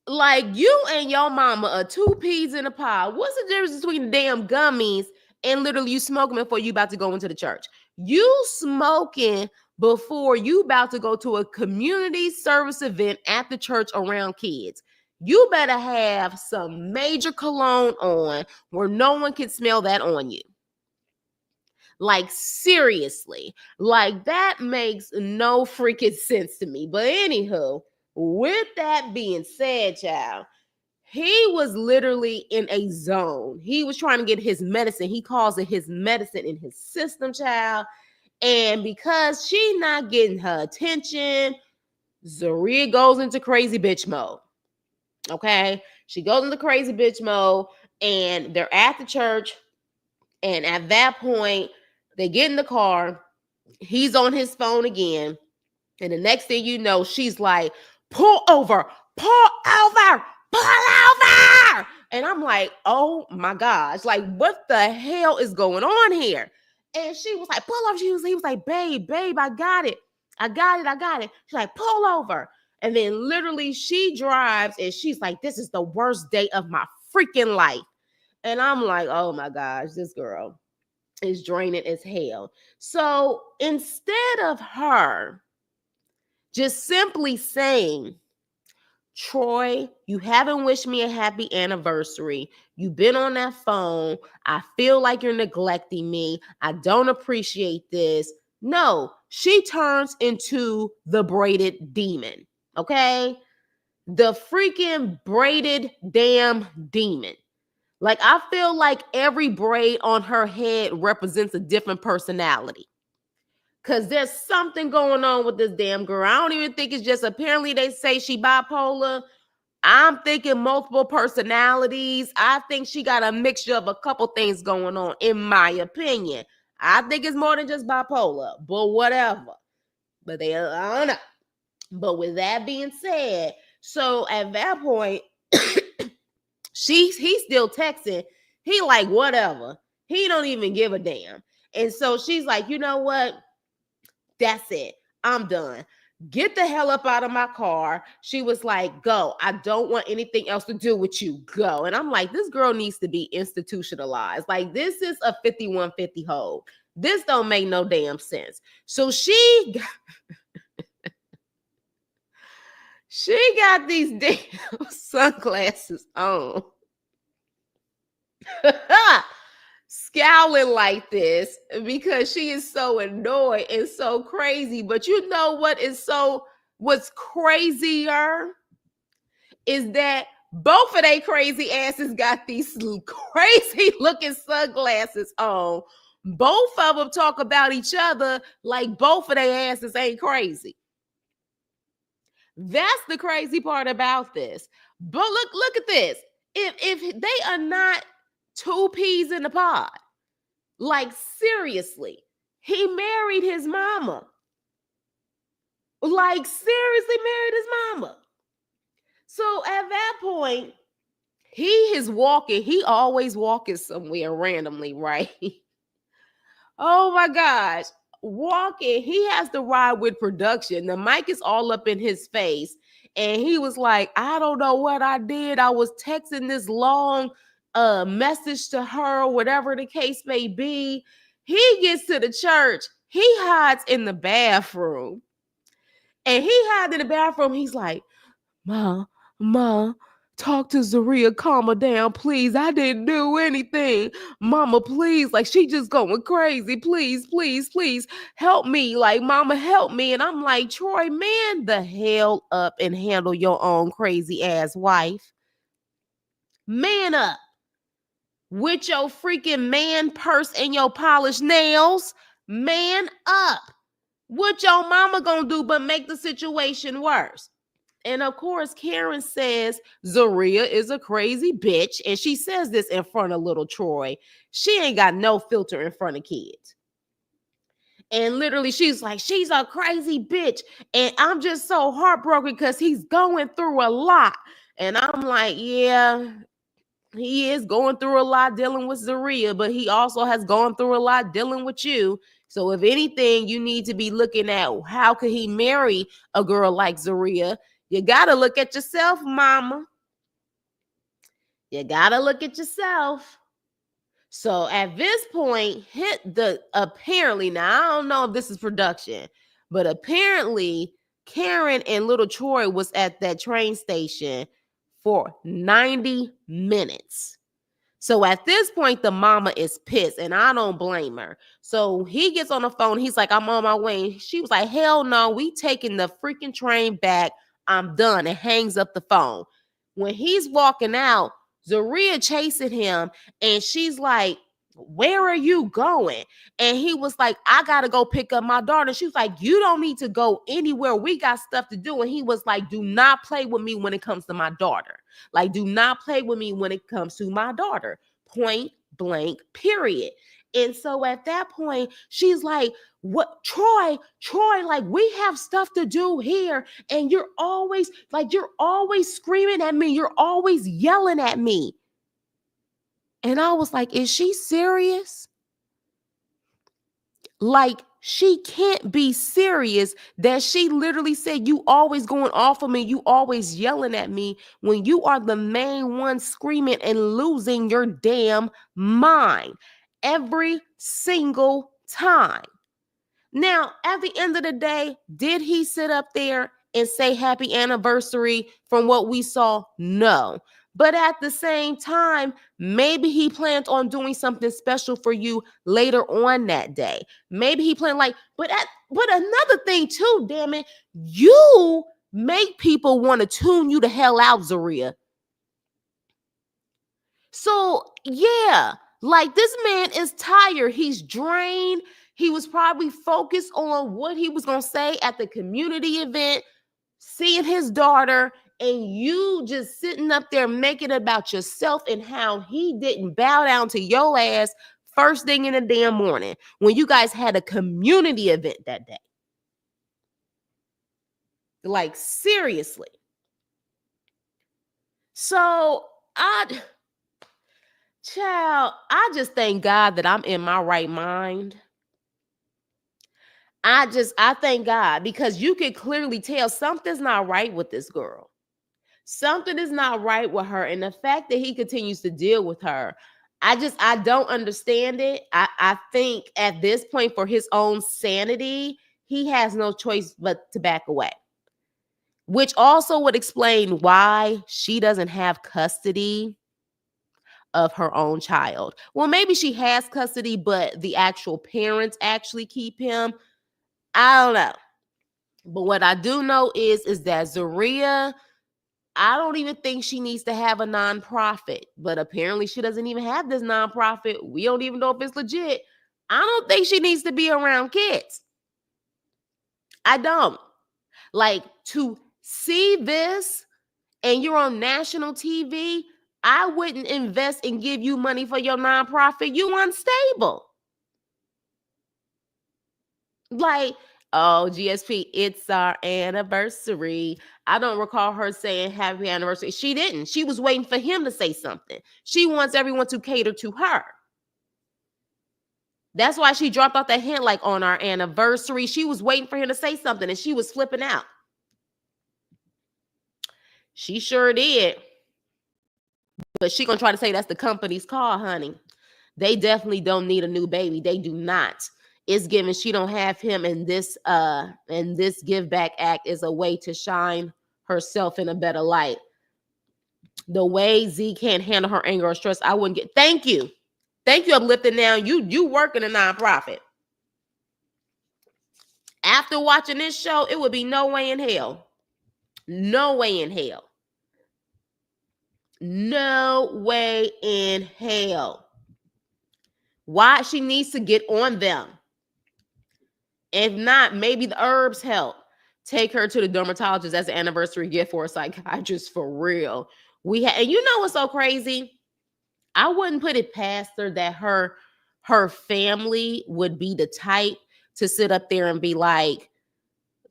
Like, you and your mama are two peas in a pod. What's the difference between damn gummies and literally you smoking before you about to go into the church? You smoking before you about to go to a community service event at the church around kids. You better have some major cologne on where no one can smell that on you. Like, seriously. Like, that makes no freaking sense to me. But anywho, with that being said, child, he was literally in a zone. He was trying to get his medicine. He calls it his medicine in his system, child. And because she not getting her attention, Zeruaiah goes into crazy bitch mode. Okay? She goes into crazy bitch mode, and they're at the church. And at that point, they get in the car. He's on his phone again. And the next thing you know, she's like, pull over, pull over, pull over. And I'm like, oh my gosh, like, what the hell is going on here? And she was like, pull over. He was like, babe, I got it. I got it. She's like, pull over. And then literally she drives and she's like, this is the worst day of my freaking life. And I'm like, oh my gosh, this girl is draining as hell. So instead of her just simply saying, Troy, you haven't wished me a happy anniversary. You've been on that phone. I feel like you're neglecting me. I don't appreciate this. No, she turns into the braided demon. Okay? The freaking braided damn demon. Like, I feel like every braid on her head represents a different personality. Because there's something going on with this damn girl. I don't even think it's just, apparently they say she bipolar. I'm thinking multiple personalities. I think she got a mixture of a couple things going on, in my opinion. I think it's more than just bipolar, but whatever. But I don't know. But with that being said, so at that point, he's still texting. He like, whatever. He don't even give a damn. And so she's like, you know what? That's it. I'm done. Get the hell up out of my car. She was like, go. I don't want anything else to do with you. Go. And I'm like, this girl needs to be institutionalized. Like, this is a 5150 hold. This don't make no damn sense. So she got these damn sunglasses on. Scowling like this because she is so annoyed and so crazy. But you know what's crazier is that both of they crazy asses got these crazy looking sunglasses on. Both of them talk about each other like both of their asses ain't crazy. That's the crazy part about this. But look at this. If they are not two peas in the pod, like, seriously, he married his mama. Like, seriously married his mama. So at that point, he is walking. He always walking somewhere randomly, right? Oh my gosh. Walking. He has to ride with production. The mic is all up in his face. And he was like, I don't know what I did. I was texting this long message to her, whatever the case may be. He gets to the church. He hides in the bathroom. And he hides in the bathroom. He's like, Ma, talk to Zeruaiah, calm her down, please. I didn't do anything. Mama, please. Like, she just going crazy. Please, help me. Like, mama, help me. And I'm like, Troy, man the hell up and handle your own crazy ass wife. Man up. With your freaking man purse and your polished nails. Man up. What your mama gonna do but make the situation worse? And of course, Karen says Zeruaiah is a crazy bitch. And she says this in front of little Troy. She ain't got no filter in front of kids. And literally, she's like, she's a crazy bitch. And I'm just so heartbroken because he's going through a lot. And I'm like, yeah, he is going through a lot dealing with Zeruaiah, but he also has gone through a lot dealing with you. So if anything, you need to be looking at how could he marry a girl like Zeruaiah. You got to look at yourself, mama. You got to look at yourself. So at this point, apparently, now I don't know if this is production, but apparently Karen and little Troy was at that train station for 90 minutes. So at this point, the mama is pissed, and I don't blame her. So he gets on the phone. He's like, I'm on my way. She was like, hell no, we taking the freaking train back. I'm done. And hangs up the phone. When he's walking out, Zeruaiah chasing him, and she's like, where are you going? And he was like, I got to go pick up my daughter. She was like, you don't need to go anywhere. We got stuff to do. And he was like, do not play with me when it comes to my daughter. Like, do not play with me when it comes to my daughter. Point blank, period. And so at that point, she's like, what, Troy, like, we have stuff to do here. And you're always screaming at me. You're always yelling at me. And I was like, is she serious? Like, she can't be serious that she literally said, you always going off of me. You always yelling at me when you are the main one screaming and losing your damn mind every single time. Now, at the end of the day, did he sit up there and say happy anniversary from what we saw? No. But at the same time, maybe he planned on doing something special for you later on that day. Maybe he planned but another thing too, damn it, you make people want to tune you the hell out, Zeruaiah. So yeah, like, this man is tired. He's drained. He was probably focused on what he was going to say at the community event, seeing his daughter, and you just sitting up there making it about yourself and how he didn't bow down to your ass first thing in the damn morning when you guys had a community event that day. Like, seriously. So I just thank God that I'm in my right mind. I thank God, because you can clearly tell something's not right with this girl. Something is not right with her. And the fact that he continues to deal with her, I don't understand it. I think at this point, for his own sanity, he has no choice but to back away. Which also would explain why she doesn't have custody of her own child. Well, maybe she has custody, but the actual parents actually keep him. I don't know. But what I do know is that Zeruaiah, I don't even think she needs to have a nonprofit, but apparently she doesn't even have this nonprofit. We don't even know if it's legit. I don't think she needs to be around kids. I don't. Like, to see this and you're on national TV, I wouldn't invest and give you money for your nonprofit. You unstable. Like, oh, GSP, it's our anniversary. I don't recall her saying happy anniversary. She didn't. She was waiting for him to say something. She wants everyone to cater to her. That's why she dropped off that hint, like, on our anniversary. She was waiting for him to say something, and she was flipping out. She sure did. But she gonna try to say that's the company's call, honey. They definitely don't need a new baby. They do not. It's given she don't have him, and this give back act is a way to shine herself in a better light. The way Z can't handle her anger or stress, I wouldn't get. Thank you, uplifting. Now you work in a nonprofit. After watching this show, it would be no way in hell. No way in hell. No way in hell. Why? She needs to get on them. If not, maybe the herbs help. Take her to the dermatologist as an anniversary gift for a psychiatrist, for real. And you know what's so crazy? I wouldn't put it past her that her family would be the type to sit up there and be like,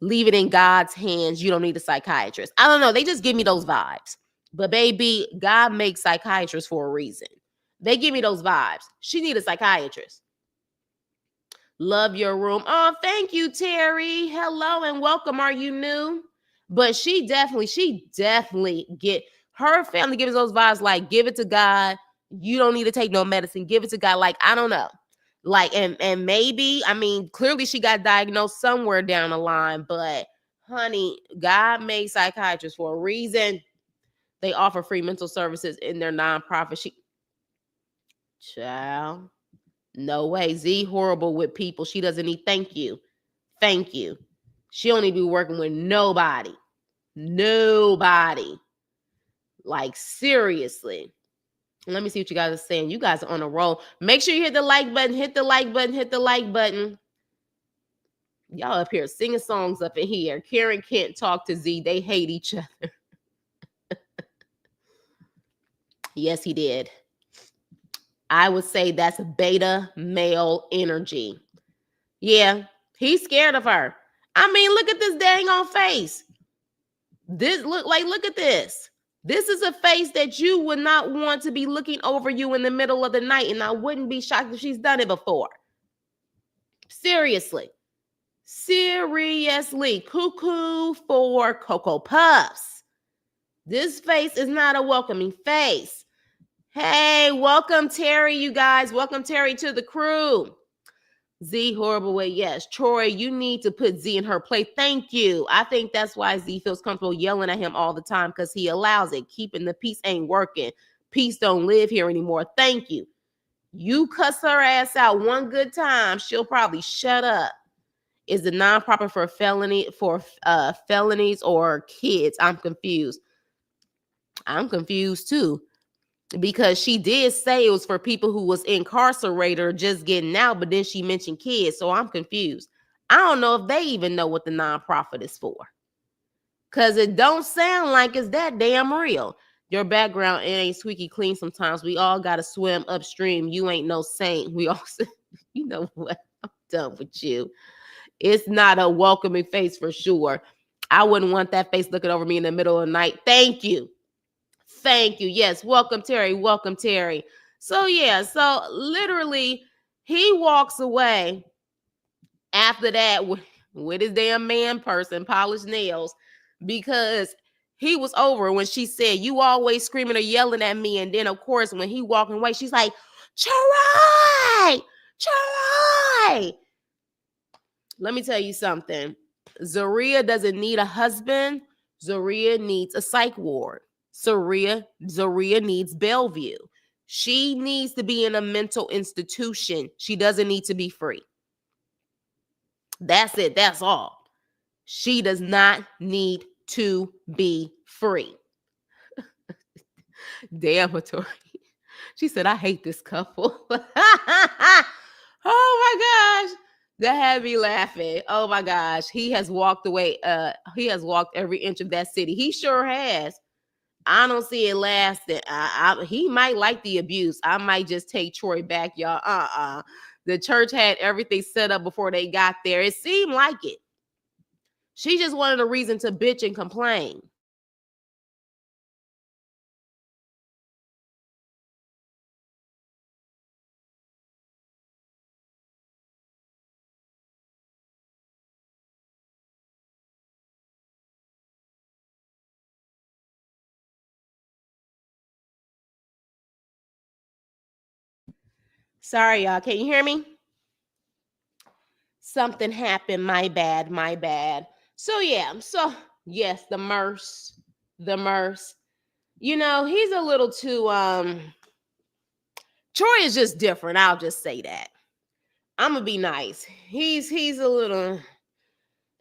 leave it in God's hands. You don't need a psychiatrist. I don't know. They just give me those vibes. But baby, God makes psychiatrists for a reason. They give me those vibes. She need a psychiatrist. Love your room. Oh, thank you, Terry. Hello and welcome. Are you new? But she definitely get her family gives those vibes like give it to God. You don't need to take no medicine. Give it to God. Like, I don't know. Like, and maybe, I mean, clearly she got diagnosed somewhere down the line, but honey, God made psychiatrists for a reason. They offer free mental services in their nonprofit. Child, no way. Z horrible with people. She doesn't need thank you. Thank you. She don't need to be working with nobody. Nobody. Like, seriously. Let me see what you guys are saying. You guys are on a roll. Make sure you hit the like button. Hit the like button. Hit the like button. Y'all up here singing songs up in here. Karen can't talk to Z. They hate each other. Yes, he did. I would say that's beta male energy. Yeah, he's scared of her. I mean, look at this dang on face. Look at this. This is a face that you would not want to be looking over you in the middle of the night, and I wouldn't be shocked if she's done it before. Seriously. Seriously. Cuckoo for Cocoa Puffs. This face is not a welcoming face. Hey, welcome, Terry, you guys. Welcome, Terry, to the crew. Z, horrible way. Yes. Troy, you need to put Z in her place. Thank you. I think that's why Z feels comfortable yelling at him all the time, because he allows it. Keeping the peace ain't working. Peace don't live here anymore. Thank you. You cuss her ass out one good time, she'll probably shut up. Is the nonprofit for felonies or kids? I'm confused. I'm confused too. Because she did say it was for people who was incarcerated or just getting out, but then she mentioned kids, so I'm confused. I don't know if they even know what the nonprofit is for, because it don't sound like it's that damn real. Your background, it ain't squeaky clean sometimes. We all got to swim upstream. You ain't no saint. We all, you know what? I'm done with you. It's not a welcoming face for sure. I wouldn't want that face looking over me in the middle of the night. Thank you. Thank you. Yes. Welcome, Terry. Welcome, Terry. So, yeah. So, literally, he walks away after that with his damn man purse and polished nails, because he was over when she said, you always screaming or yelling at me. And then, of course, when he walking away, she's like, Troy! Troy! Let me tell you something. Zeruaiah doesn't need a husband. Zeruaiah needs a psych ward. Zeruaiah needs Bellevue. She needs to be in a mental institution. She doesn't need to be free. That's it. That's all. She does not need to be free. Damn, Tori. She said, I hate this couple. Oh my gosh. That had me laughing. Oh my gosh. He has walked away. He has walked every inch of that city. He sure has. I don't see it lasting. He might like the abuse. I might just take Troy back, y'all. The church had everything set up before they got there. It seemed like it. She just wanted a reason to bitch and complain. Sorry, y'all. Can you hear me? Something happened. My bad. My bad. So, yeah. So, yes, the Merce. You know, he's a little too, Troy is just different. I'll just say that. I'm going to be nice. He's a little,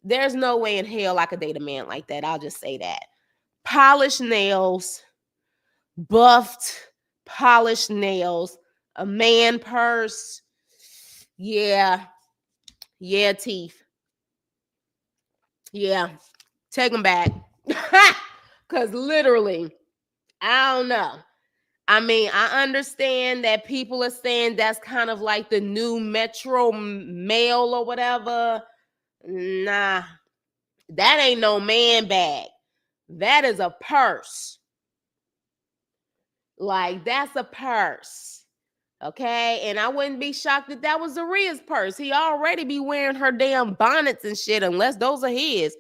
there's no way in hell I could date a man like that. I'll just say that. Polished nails, buffed, polished nails, a man purse. Yeah. Yeah, teeth. Yeah. Take them back. Because literally, I don't know. I mean, I understand that people are saying that's kind of like the new Metro Mail or whatever. Nah, that ain't no man bag. That is a purse. Like, that's a purse. Okay, and I wouldn't be shocked if that was Zeruaiah's purse. He already be wearing her damn bonnets and shit, unless those are his.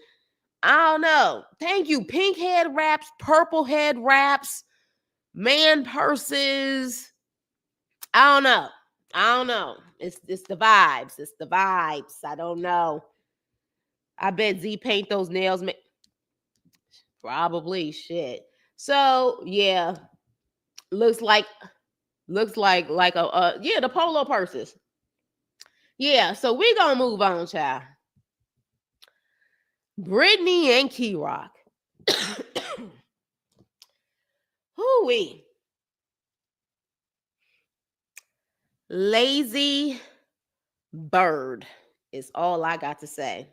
I don't know. Thank you. Pink head wraps, purple head wraps, man purses. I don't know. I don't know. It's the vibes. It's the vibes. I don't know. I bet Z paint those nails. Probably shit. So yeah, looks like a yeah, the polo purses. Yeah, so we gonna move on, child. Britney and Kyrock. Hooey. Lazy bird is all I got to say.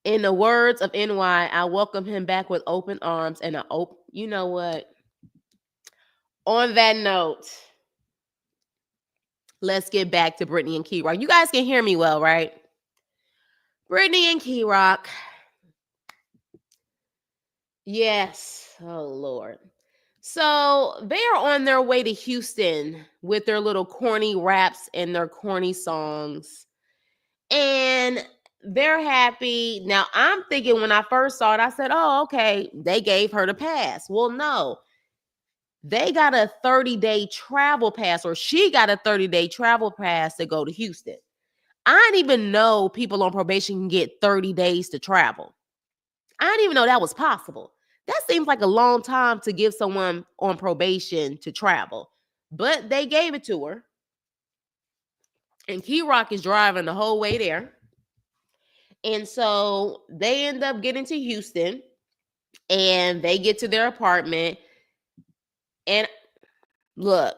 In the words of NY, I welcome him back with open arms and you know what? On that note, let's get back to Britney and Kyrock. You guys can hear me well, right? Britney and Kyrock. Yes. Oh, Lord. So they're on their way to Houston with their little corny raps and their corny songs. And they're happy. Now, I'm thinking when I first saw it, I said, oh, okay, they gave her the pass. Well, no. They got a 30-day travel pass, or she got a 30-day travel pass to go to Houston. I didn't even know people on probation can get 30 days to travel. I didn't even know that was possible. That seems like a long time to give someone on probation to travel. But they gave it to her. And Kyrock is driving the whole way there. And so they end up getting to Houston. And they get to their apartment. And look,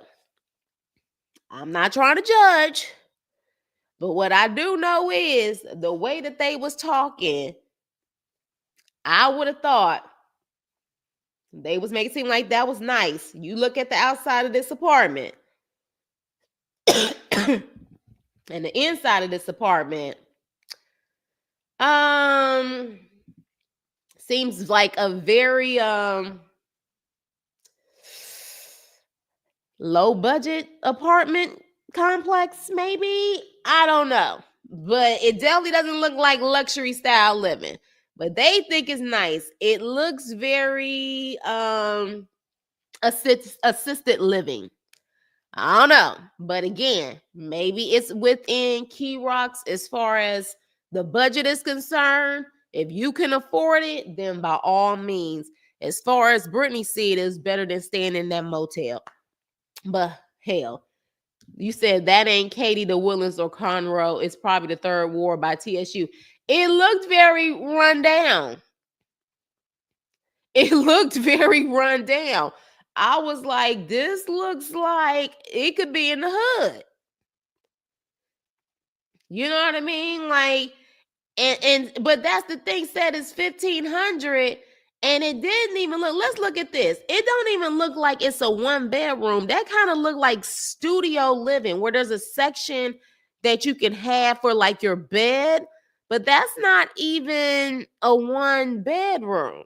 I'm not trying to judge. But what I do know is the way that they was talking, I would have thought they was making it seem like that was nice. You look at the outside of this apartment and the inside of this apartment, seems like a very low budget apartment complex, maybe. I don't know. But it definitely doesn't look like luxury style living. But they think it's nice. It looks very assisted living. I don't know. But again, maybe it's within Kyrock's as far as the budget is concerned. If you can afford it, then by all means. As far as Britney said, it's better than staying in that motel. But hell, you said that ain't Katie the Woodlands or Conroe. It's probably the Third Ward by TSU. It looked very run down. It looked very run down. I was like, this looks like it could be in the hood. You know what I mean? Like, but that's the thing, said it's 1,500, and it didn't even look. Let's look at this. It don't even look like it's a 1-bedroom. That kind of look like studio living, where there's a section that you can have for like your bed, but that's not even a 1-bedroom.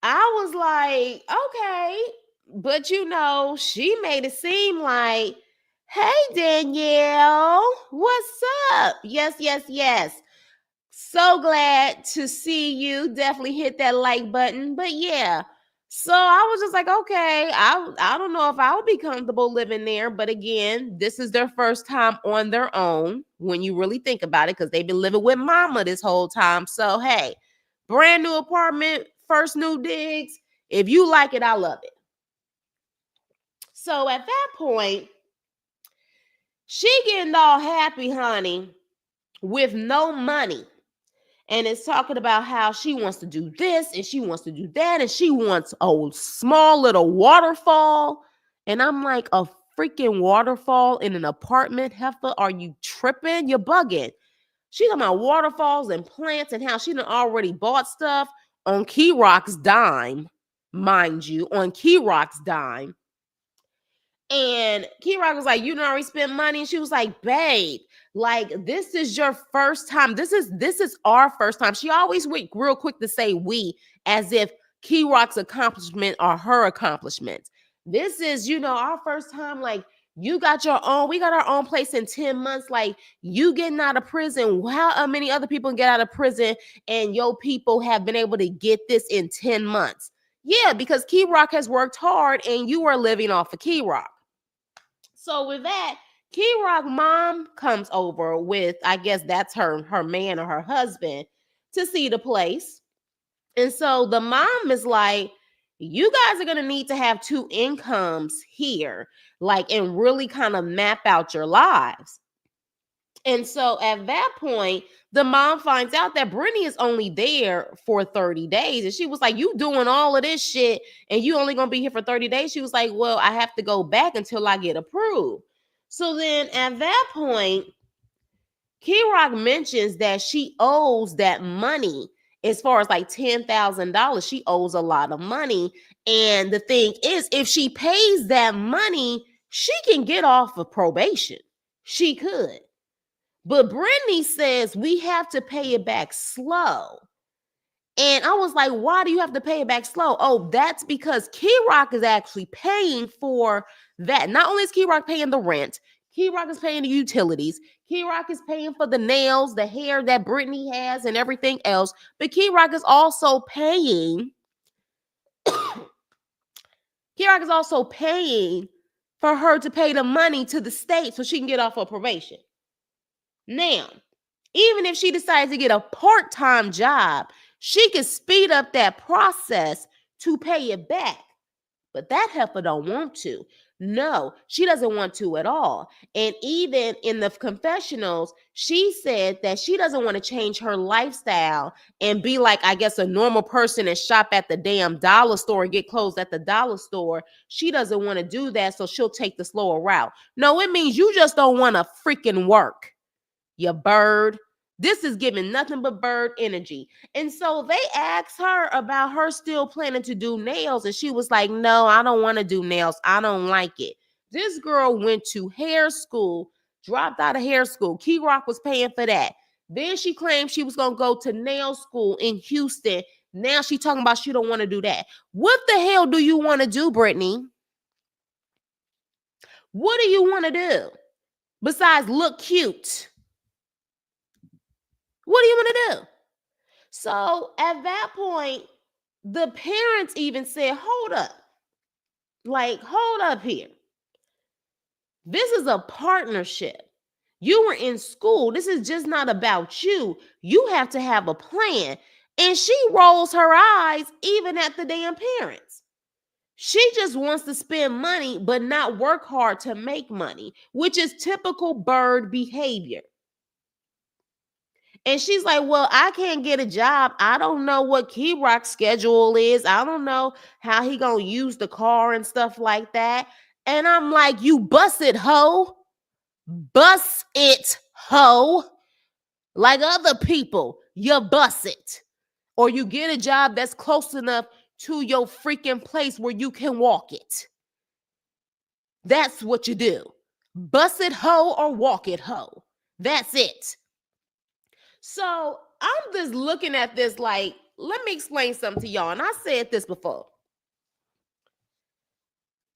I was like, okay, but you know, she made it seem like, hey, Danielle, what's up? Yes, yes, yes. So glad to see you. Definitely hit that like button. But yeah, so I was just like, okay, I don't know if I would be comfortable living there. But again, this is their first time on their own when you really think about it, because they've been living with mama this whole time. So hey, brand new apartment, first new digs. If you like it, I love it. So at that point, she getting all happy, honey, with no money. And it's talking about how she wants to do this and she wants to do that. And she wants a small little waterfall. And I'm like, a freaking waterfall in an apartment, heifer? Are you tripping? You're bugging. She's talking about waterfalls and plants and how she done already bought stuff on Kyrock's dime, mind you, on Kyrock's dime. And Kyrock was like, you done already spent money. And she was like, babe, like, this is your first time. This is our first time. She always went real quick to say we, as if Kyrock's accomplishment are her accomplishments. This is, our first time. Like, you got your own, we got our own place in 10 months. Like, you getting out of prison. How many other people get out of prison and your people have been able to get this in 10 months? Yeah, because Kyrock has worked hard and you are living off of Kyrock. So with that, Kyrock mom comes over with, I guess that's her man or her husband, to see the place. And so the mom is like, you guys are going to need to have two incomes here, like, and really kind of map out your lives. And so at that point, the mom finds out that Britney is only there for 30 days. And she was like, you doing all of this shit and you only going to be here for 30 days? She was like, well, I have to go back until I get approved. So then at that point, Kyrock mentions that she owes that money. As far as like $10,000, she owes a lot of money. And the thing is, if she pays that money, she can get off of probation. She could. But Britney says we have to pay it back slow. And I was like, why do you have to pay it back slow? Oh, that's because Kyrock is actually paying for that. Not only is Kyrock paying the rent, Kyrock is paying the utilities. Kyrock is paying for the nails, the hair that Britney has, and everything else. But Kyrock is also paying. Kyrock is also paying for her to pay the money to the state so she can get off of probation. Now, even if she decides to get a part-time job, she can speed up that process to pay it back. But that heifer don't want to. No, she doesn't want to at all. And even in the confessionals, she said that she doesn't want to change her lifestyle and be like, I guess, a normal person and shop at the damn dollar store and get clothes at the dollar store. She doesn't want to do that, so she'll take the slower route. No, it means you just don't want to freaking work, you bird. This is giving nothing but bird energy. And so they asked her about her still planning to do nails. And she was like, no, I don't want to do nails. I don't like it. This girl went to hair school, dropped out of hair school. Kyrock was paying for that. Then she claimed she was going to go to nail school in Houston. Now she talking about she don't want to do that. What the hell do you want to do, Britney? What do you want to do besides look cute? What do you want to do? So at that point, the parents even said, hold up. Like, hold up here. This is a partnership. You were in school. This is just not about you. You have to have a plan. And she rolls her eyes even at the damn parents. She just wants to spend money, but not work hard to make money, which is typical bird behavior. And she's like, well, I can't get a job. I don't know what Kyrock's schedule is. I don't know how he gonna use the car and stuff like that. And I'm like, you bust it, hoe. Bust it, hoe. Like other people, you bust it. Or you get a job that's close enough to your freaking place where you can walk it. That's what you do. Bust it, hoe, or walk it, hoe. That's it. So I'm just looking at this like, let me explain something to y'all. And I said this before.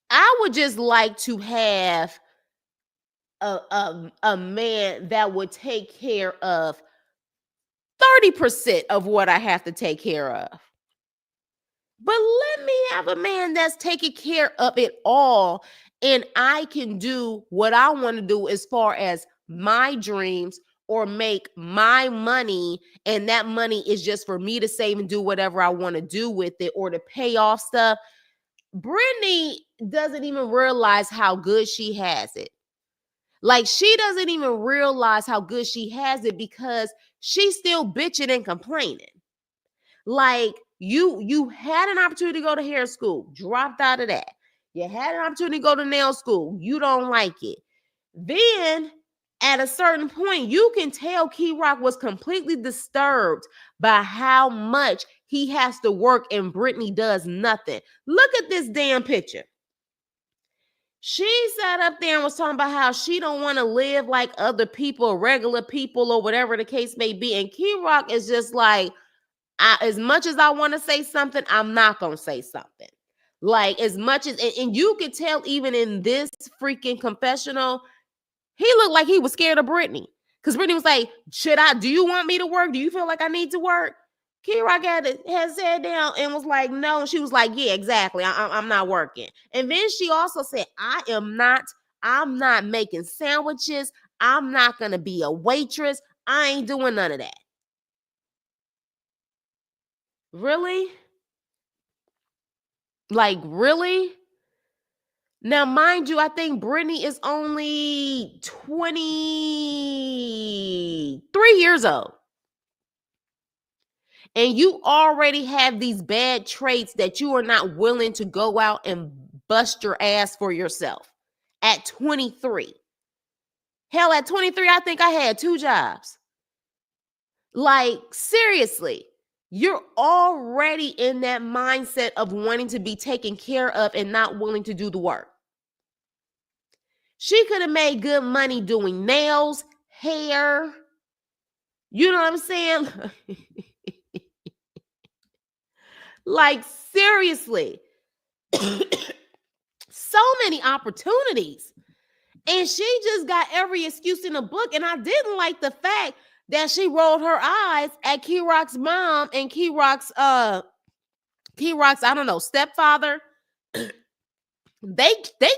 I would just like to have a man that would take care of 30% of what I have to take care of. But let me have a man that's taking care of it all. And I can do what I want to do as far as my dreams or make my money. And that money is just for me to save and do whatever I want to do with it or to pay off stuff. Britney doesn't even realize how good she has it. Like, she doesn't even realize how good she has it because she's still bitching and complaining. Like, you had an opportunity to go to hair school, dropped out of that. You had an opportunity to go to nail school, you don't like it. Then at a certain point, you can tell Kyrock was completely disturbed by how much he has to work and Britney does nothing. Look at this damn picture. She sat up there and was talking about how she don't want to live like other people, regular people, or whatever the case may be. And Kyrock is just like, as much as I want to say something, I'm not going to say something. Like, as much as, and you could tell even in this freaking confessional, he looked like he was scared of Britney. Because Britney was like, do you want me to work? Do you feel like I need to work? Kyrock had sat down and was like, no. And she was like, yeah, exactly. I'm not working. And then she also said, I'm not making sandwiches. I'm not going to be a waitress. I ain't doing none of that. Really? Like, really? Now, mind you, I think Britney is only 23 years old. And you already have these bad traits that you are not willing to go out and bust your ass for yourself at 23. Hell, at 23, I think I had 2 jobs. Like, seriously, you're already in that mindset of wanting to be taken care of and not willing to do the work. She could have made good money doing nails, hair. You know what I'm saying? Like, seriously. So many opportunities. And she just got every excuse in the book. And I didn't like the fact that she rolled her eyes at Kyrock's mom and Kyrock's, I don't know, stepfather. They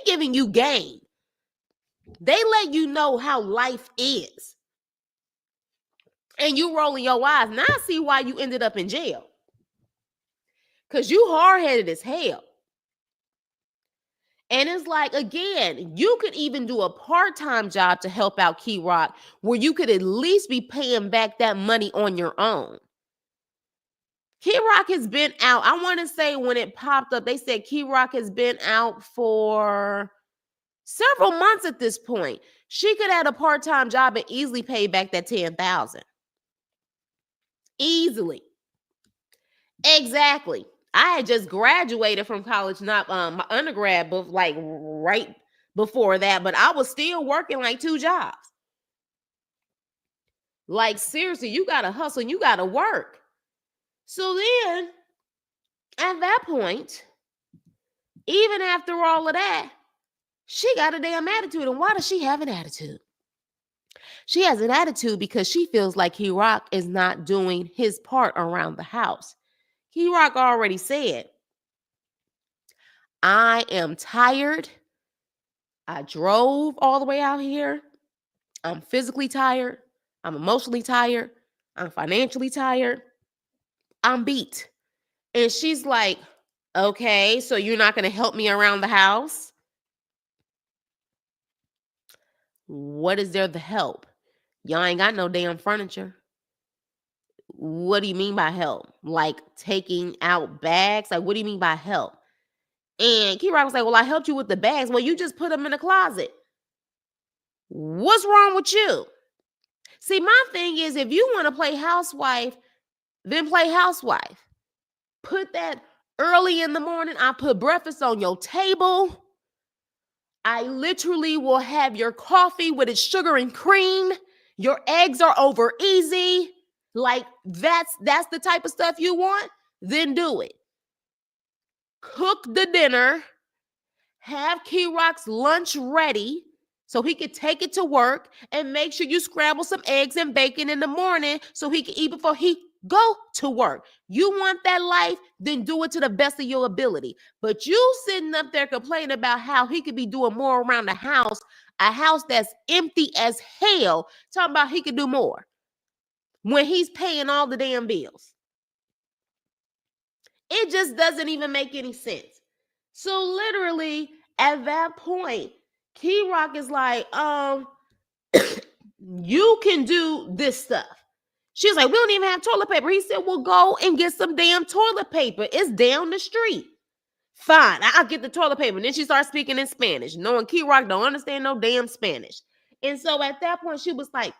giving you game. They let you know how life is. And you rolling your eyes. Now I see why you ended up in jail. Because you hard-headed as hell. And it's like, again, you could even do a part-time job to help out Kyrock, where you could at least be paying back that money on your own. Kyrock has been out. I want to say when it popped up, they said Kyrock has been out for several months at this point. She could have a part-time job and easily pay back that $10,000. Easily. Exactly. I had just graduated from college, not my undergrad, but like right before that, but I was still working like 2 jobs. Like, seriously, you got to hustle and you got to work. So then at that point, even after all of that, she got a damn attitude. And why does she have an attitude? She has an attitude because she feels like Kyrock is not doing his part around the house. Kyrock already said, I am tired. I drove all the way out here. I'm physically tired. I'm emotionally tired. I'm financially tired. I'm beat. And she's like, okay, so you're not going to help me around the house? What is there to help? Y'all ain't got no damn furniture. What do you mean by help? Like taking out bags? Like, what do you mean by help? And Kyrock was like, well, I helped you with the bags. Well, you just put them in the closet. What's wrong with you? See, my thing is, if you want to play housewife, then play housewife. Put that early in the morning. I put breakfast on your table. I literally will have your coffee with its sugar and cream. Your eggs are over easy. Like, that's the type of stuff you want? Then do it. Cook the dinner. Have Kyrock's lunch ready so he could take it to work, and make sure you scramble some eggs and bacon in the morning so he can eat before he go to work. You want that life? Then do it to the best of your ability. But you sitting up there complaining about how he could be doing more around the house, a house that's empty as hell, talking about he could do more when he's paying all the damn bills. It just doesn't even make any sense. So literally at that point, Kyrock is like, you can do this stuff. She was like, we don't even have toilet paper. He said, well, go and get some damn toilet paper. It's down the street. Fine, I'll get the toilet paper. And then she starts speaking in Spanish, knowing Kyrock don't understand no damn Spanish. And so at that point, she was like,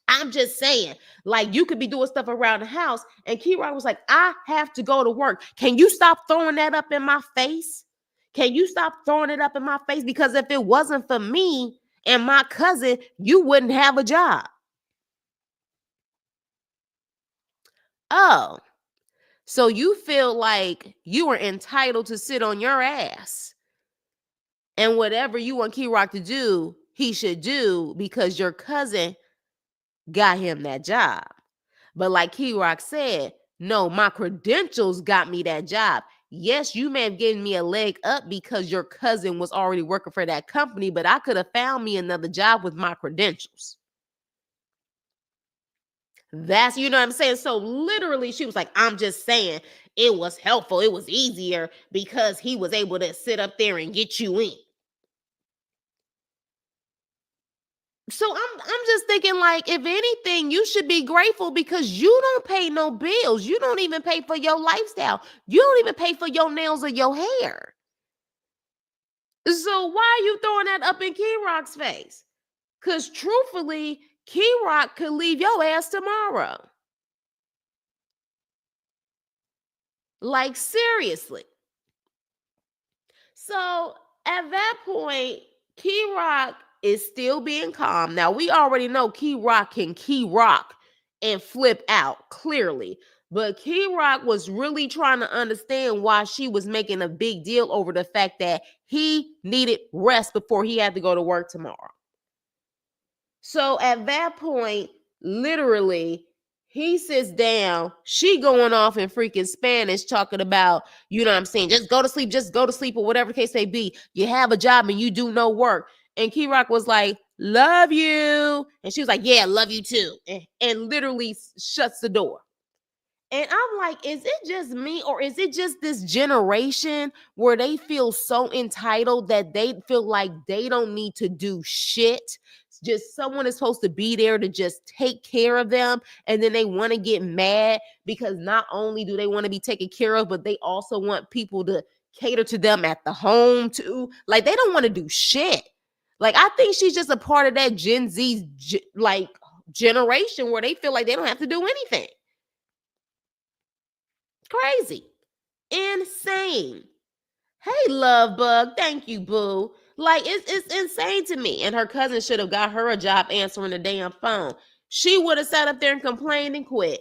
I'm just saying, like, you could be doing stuff around the house. And Kyrock was like, I have to go to work. Can you stop throwing that up in my face? Can you stop throwing it up in my face? Because if it wasn't for me and my cousin, you wouldn't have a job. Oh, So you feel like you are entitled to sit on your ass. And whatever you want Kyrock to do, he should do because your cousin got him that job. But like Kyrock said, no, my credentials got me that job. Yes, you may have given me a leg up because your cousin was already working for that company, but I could have found me another job with my credentials. That's, you know what I'm saying? So literally, she was like, I'm just saying it was helpful. It was easier because he was able to sit up there and get you in. So I'm just thinking, like, if anything, you should be grateful because you don't pay no bills. You don't even pay for your lifestyle. You don't even pay for your nails or your hair. So why are you throwing that up in Kyrock's face? Because truthfully, Kyrock could leave your ass tomorrow. Like, seriously. So at that point, Kyrock is still being calm. Now, we already know Kyrock can Kyrock and flip out, clearly. But Kyrock was really trying to understand why she was making a big deal over the fact that he needed rest before he had to go to work tomorrow. So at that point, literally, he sits down, she going off in freaking Spanish, talking about, you know what I'm saying, just go to sleep, or whatever the case may be. You have a job and you do no work. And Kyrock was like, love you. And she was like, yeah, love you too. And literally shuts the door. And I'm like, is it just me, or is it just this generation where they feel so entitled that they feel like they don't need to do shit? Just someone is supposed to be there to just take care of them. And then they want to get mad because not only do they want to be taken care of, but they also want people to cater to them at the home too. Like, they don't want to do shit. Like, I think she's just a part of that Gen Z like generation where they feel like they don't have to do anything. Crazy. Insane. Hey, love bug. Thank you, boo. Like, it's insane to me. And her cousin should have got her a job answering the damn phone. She would have sat up there and complained and quit.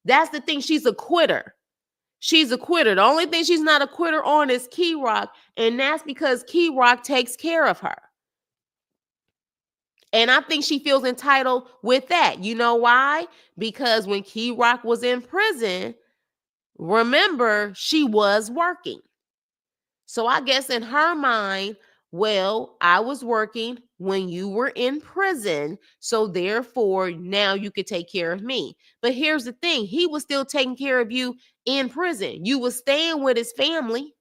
That's the thing. She's a quitter. She's a quitter. The only thing she's not a quitter on is Kyrock, and that's because Kyrock takes care of her. And I think she feels entitled with that. You know why? Because when Kyrock was in prison, remember, she was working. So I guess in her mind, well, I was working when you were in prison. So therefore, now you could take care of me. But here's the thing. He was still taking care of you in prison. You was staying with his family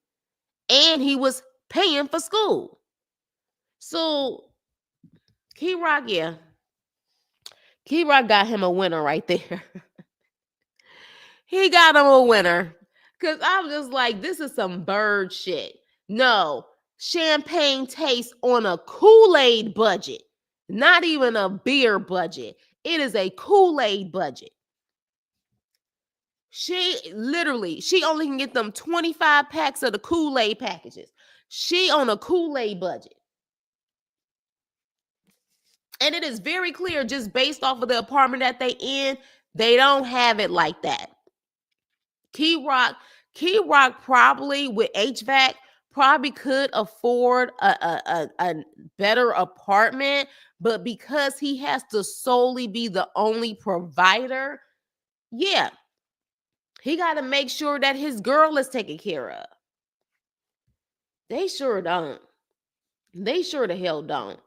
and he was paying for school. So Kyrock, yeah. Kyrock got him a winner right there. He got him a winner. Because I was just like, this is some bird shit. No, champagne taste on a Kool-Aid budget. Not even a beer budget. It is a Kool-Aid budget. She only can get them 25 packs of the Kool-Aid packages. She on a Kool-Aid budget. And it is very clear, just based off of the apartment that they in, they don't have it like that. Kyrock probably with HVAC probably could afford a better apartment, but because he has to solely be the only provider, yeah, he got to make sure that his girl is taken care of. They sure don't. They sure the hell don't.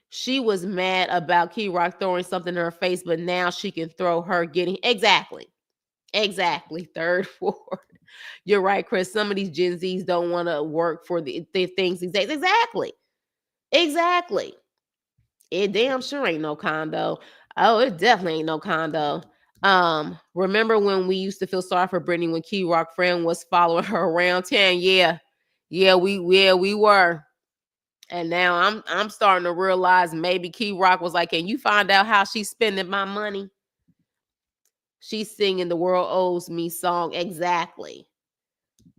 She was mad about Kyrock throwing something in her face, but now she can throw her getting exactly. Third, fourth. You're right, Chris. Some of these Gen Zs don't want to work for the things these days. Exactly. It damn sure ain't no condo. Oh, it definitely ain't no condo. Remember when we used to feel sorry for Britney when Kyrock friend was following her around town? Yeah, we were. And now I'm starting to realize maybe Kyrock was like, can you find out how she's spending my money? She's singing the World Owes Me song. Exactly.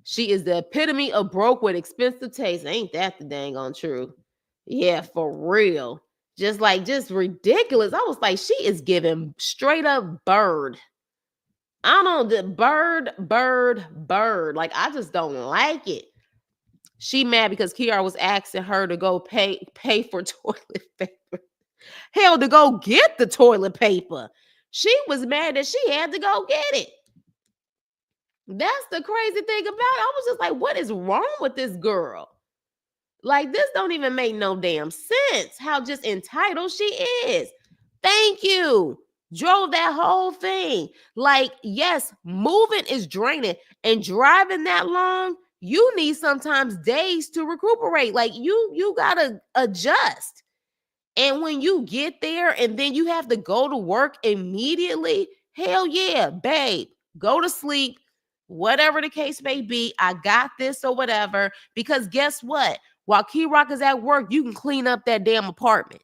She is the epitome of broke with expensive taste. Ain't that the dang on true? Yeah, for real. Just ridiculous. I was like, she is giving straight up bird. I don't know, the bird. Like, I just don't like it. She mad because Kiara was asking her to go pay for toilet paper. Hell, to go get the toilet paper. She was mad that she had to go get it. That's the crazy thing about it. I was just like, what is wrong with this girl? Like, this don't even make no damn sense. How just entitled she is. Thank you. Drove that whole thing. Like, yes, moving is draining, and driving that long, you need sometimes days to recuperate. Like, you gotta adjust. And when you get there and then you have to go to work immediately, hell yeah, babe, go to sleep, whatever the case may be. I got this or whatever. Because guess what? While Kyrock is at work, you can clean up that damn apartment.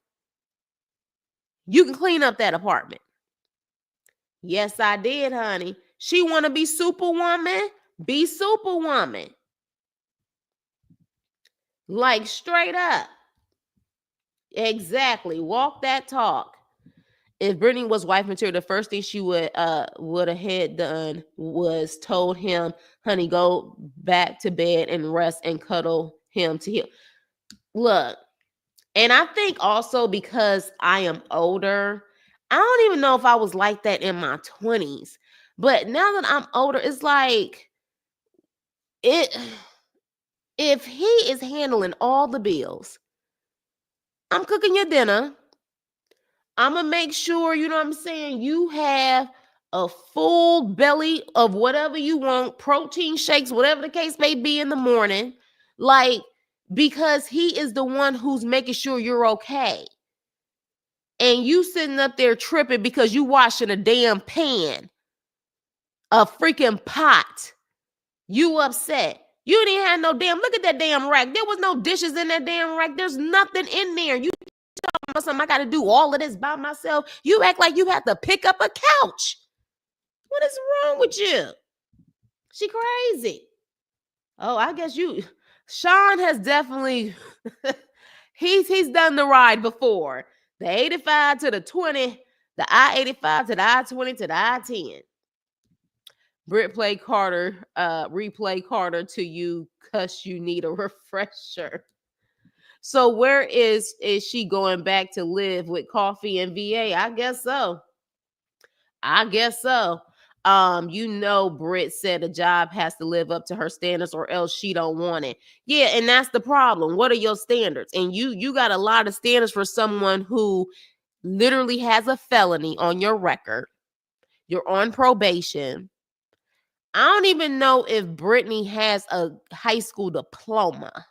You can clean up that apartment. Yes, I did, honey. She want to be superwoman? Be superwoman. Like, straight up. Exactly. Walk that talk. If Britney was wife material, the first thing she would have had done was told him, honey, go back to bed and rest and cuddle him to heal. Look, and I think also because I am older, I don't even know if I was like that in my 20s. But now that I'm older, it's like it if he is handling all the bills, I'm cooking your dinner. I'm going to make sure, you know what I'm saying, you have a full belly of whatever you want, protein shakes, whatever the case may be in the morning. Like, because he is the one who's making sure you're okay. And you sitting up there tripping because you washing a damn pan, a freaking pot. You upset. You didn't have no damn, look at that damn rack. There was no dishes in that damn rack. There's nothing in there. You something I got to do all of this by myself. You act like you have to pick up a couch. What is wrong with you? She crazy. Oh, I guess Sean has definitely he's done the ride before. The 85 to the 20, the I-85 to the I-20 to the I-10. Replay Carter to you, cause you need a refresher. So where is she going back to live with Coffee and VA? I guess so. Britt said a job has to live up to her standards or else she don't want it. Yeah, and that's the problem. What are your standards? And you got a lot of standards for someone who literally has a felony on your record. You're on probation. I don't even know if Britney has a high school diploma.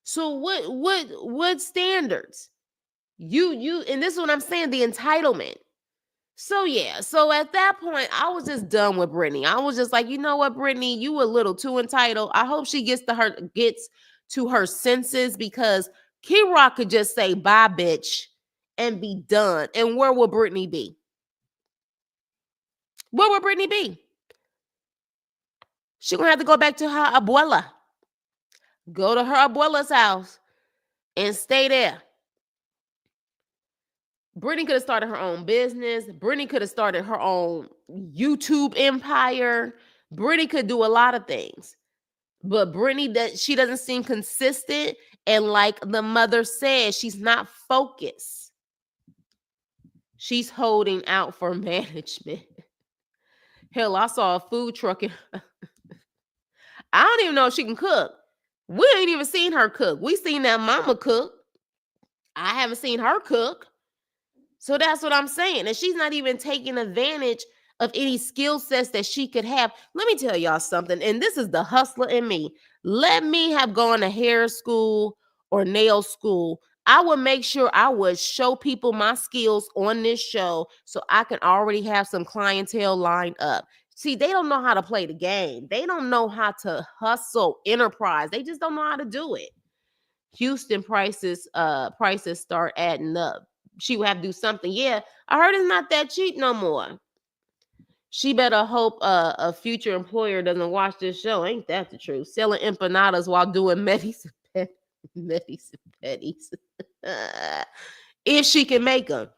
So what standards? You and this is what I'm saying, the entitlement. So yeah, so at that point, I was just done with Britney. I was just like, you know what, Britney, you a little too entitled. I hope she gets to her senses, because Kyrock could just say bye, bitch, and be done. And where will Britney be? Where will Britney be? She gonna have to go back to her abuela. Go to her abuela's house and stay there. Britney could have started her own business. Britney could have started her own YouTube empire. Britney could do a lot of things. But Britney, she doesn't seem consistent. And like the mother said, she's not focused. She's holding out for management. Hell, I saw a food truck. I don't even know if she can cook. We ain't even seen her cook. We seen that mama cook. I haven't seen her cook. So that's what I'm saying. And she's not even taking advantage of any skill sets that she could have. Let me tell y'all something. And this is the hustler in me. Let me have gone to hair school or nail school. I would make sure I would show people my skills on this show so I can already have some clientele lined up. See, they don't know how to play the game. They don't know how to hustle enterprise. They just don't know how to do it. Houston prices start adding up. She would have to do something. Yeah, I heard it's not that cheap no more. She better hope a future employer doesn't watch this show. Ain't that the truth? Selling empanadas while doing Medis and Petties. If she can make them.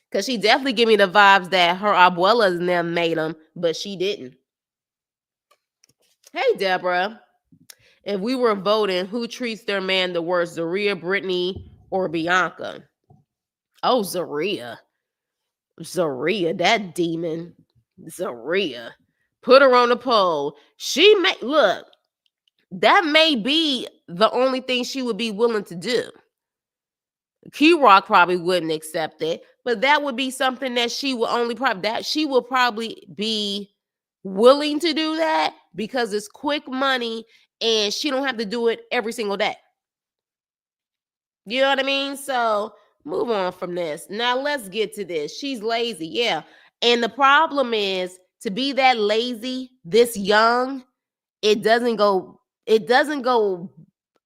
Because she definitely give me the vibes that her abuelas and them made them, but she didn't. Hey, Deborah. If we were voting, who treats their man the worst, Zeruaiah, Britney, or Bianca? Oh, Zeruaiah. Zeruaiah, that demon. Zeruaiah. Put her on the poll. She may look, that may be the only thing she would be willing to do. Kyrock probably wouldn't accept it, but that would be something that she will only probably be willing to do that because it's quick money and she don't have to do it every single day. You know what I mean? So move on from this. Now let's get to this. She's lazy, yeah. And the problem is to be that lazy this young, it doesn't go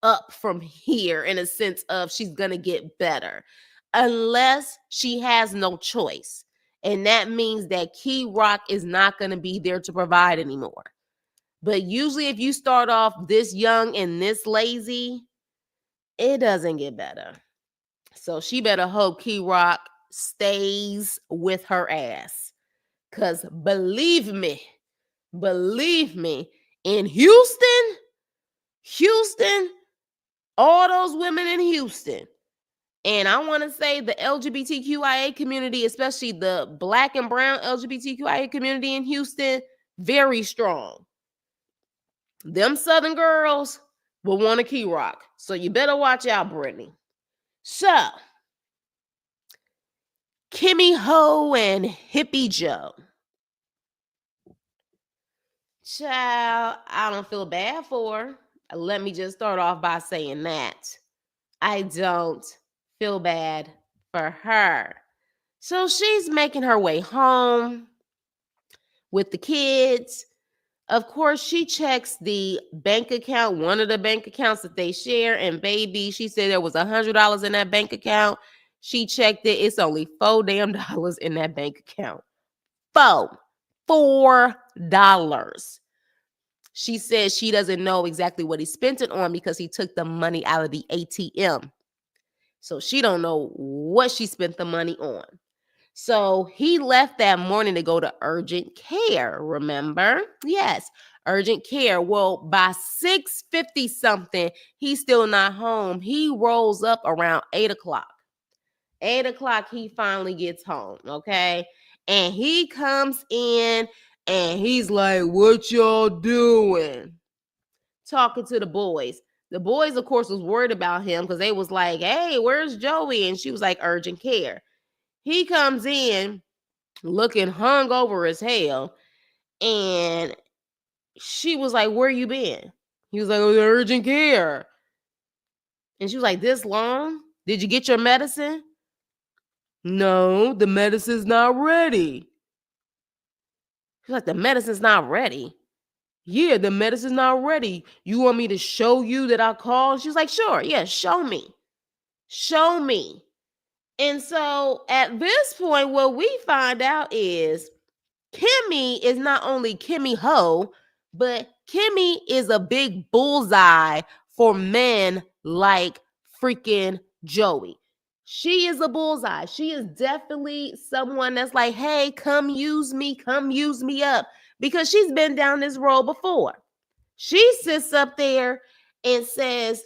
up from here in a sense of she's gonna get better unless she has no choice. And that means that Kyrock is not gonna be there to provide anymore. But usually if you start off this young and this lazy, it doesn't get better. So she better hope Kyrock stays with her ass. Cause believe me, in Houston, all those women in Houston, and I want to say the LGBTQIA community, especially the Black and brown LGBTQIA community in Houston, very strong. Them Southern girls will want a Kyrock. So you better watch out, Britney. So, Kimmy Ho and Hippie Joe. Child, I don't feel bad for her. Let me just start off by saying that. I don't feel bad for her. So she's making her way home with the kids. Of course, she checks the bank account, one of the bank accounts that they share. And baby, she said there was $100 in that bank account. She checked it. It's only $4 damn in that bank account. $4. She says she doesn't know exactly what he spent it on because he took the money out of the ATM. So she don't know what she spent the money on. So he left that morning to go to urgent care, remember? Yes, urgent care. Well, by 6:50 something, he's still not home. He rolls up around 8 o'clock. 8 o'clock, he finally gets home, okay? And he comes in and he's like, what y'all doing? Talking to the boys. The boys, of course, was worried about him because they was like, hey, where's Joey? And she was like, urgent care. He comes in looking hungover as hell. And she was like, where you been? He was like, oh, the urgent care. And she was like, this long? Did you get your medicine? No, the medicine's not ready. She's like, the medicine's not ready. Yeah, the medicine's not ready. You want me to show you that I called? She's like, sure, yeah, show me. Show me. And so at this point, what we find out is Kimmy is not only Kimmy Ho, but Kimmy is a big bullseye for men like freaking Joey. She is a bullseye. She is definitely someone that's like, hey, come use me up, because she's been down this road before. She sits up there and says,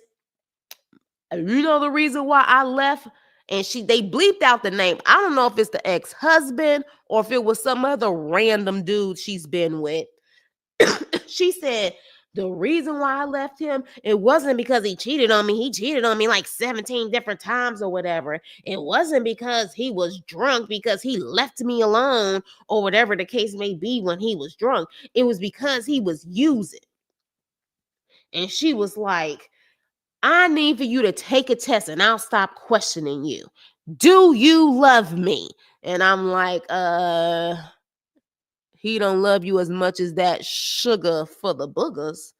you know the reason why I left? And they bleeped out the name. I don't know if it's the ex-husband or if it was some other random dude she's been with. She said, the reason why I left him, it wasn't because he cheated on me. He cheated on me like 17 different times or whatever. It wasn't because he was drunk, because he left me alone or whatever the case may be when he was drunk. It was because he was using. And she was like, I need for you to take a test and I'll stop questioning you. Do you love me? And I'm like, he don't love you as much as that sugar for the boogers.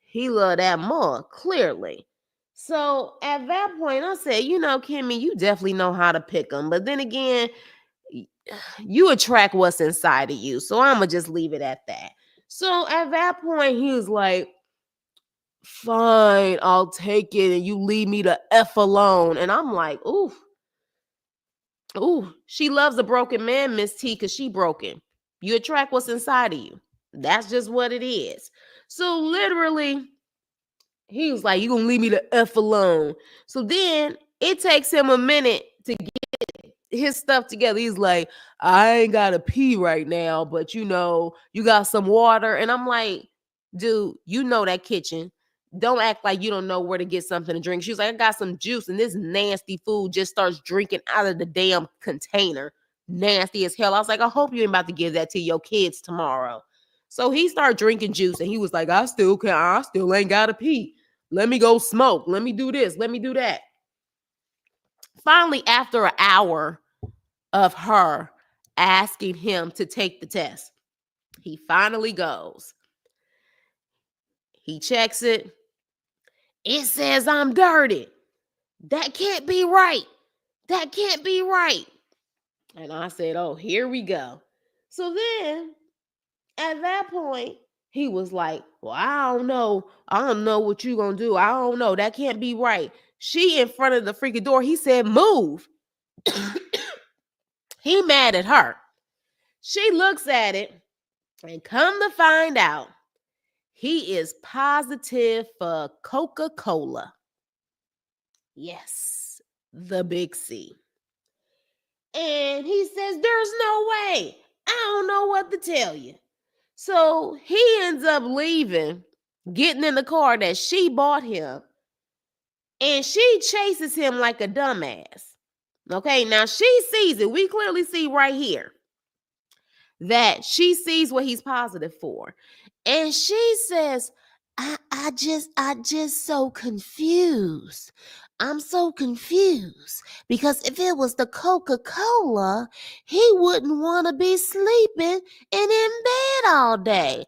He love that more, clearly. So at that point, I said, you know, Kimmy, you definitely know how to pick them. But then again, you attract what's inside of you. So I'm going to just leave it at that. So at that point, he was like, fine, I'll take it, and you leave me the F alone. And I'm like, ooh, Ooh, she loves a broken man, Miss T, because she broken. You attract what's inside of you. That's just what it is. So literally, he was like, you gonna leave me the F alone. So then it takes him a minute to get his stuff together. He's like, I ain't got to pee right now, but you got some water. And I'm like, dude, that kitchen. Don't act like you don't know where to get something to drink. She was like, I got some juice, and this nasty food just starts drinking out of the damn container. Nasty as hell. I was like, I hope you ain't about to give that to your kids tomorrow. So he started drinking juice, and he was like, I still ain't got to pee. Let me go smoke. Let me do this. Let me do that. Finally, after an hour of her asking him to take the test, he finally goes. He checks it. It says I'm dirty. That can't be right. That can't be right. And I said, oh, here we go. So then at that point, he was like, well, I don't know. I don't know what you gonna do. I don't know. That can't be right. She in front of the freaking door. He said, move. He mad at her. She looks at it, and come to find out, he is positive for Coca-Cola. Yes, the big C. And he says, there's no way. I don't know what to tell you. So he ends up leaving, getting in the car that she bought him, and she chases him like a dumbass. Okay, now she sees it. We clearly see right here that she sees what he's positive for. And she says, I just so confused. I'm so confused because if it was the Coca-Cola, he wouldn't want to be sleeping and in bed all day.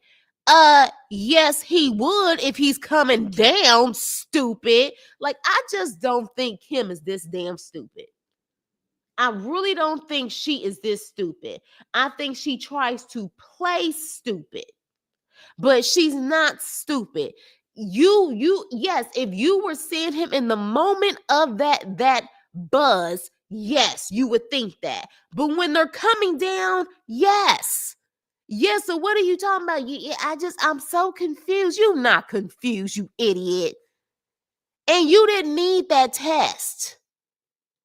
Yes, he would if he's coming down, stupid. Like, I just don't think Kim is this damn stupid. I really don't think she is this stupid. I think she tries to play stupid, but she's not stupid. Yes, if you were seeing him in the moment of that buzz, yes, you would think that. But when they're coming down, yes. Yes, so what are you talking about? I'm so confused. You're not confused, you idiot. And you didn't need that test.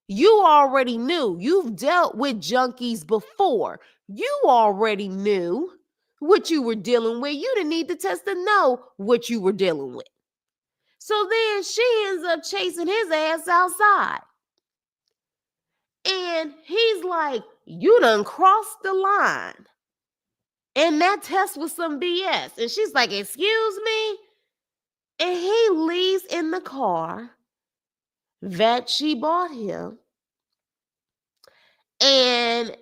You already knew. You've dealt with junkies before. You already knew what you were dealing with. You didn't need the test to know what you were dealing with. So then she ends up chasing his ass outside. And he's like, you done crossed the line. And that test was some BS. And she's like, excuse me? And he leaves in the car that she bought him. And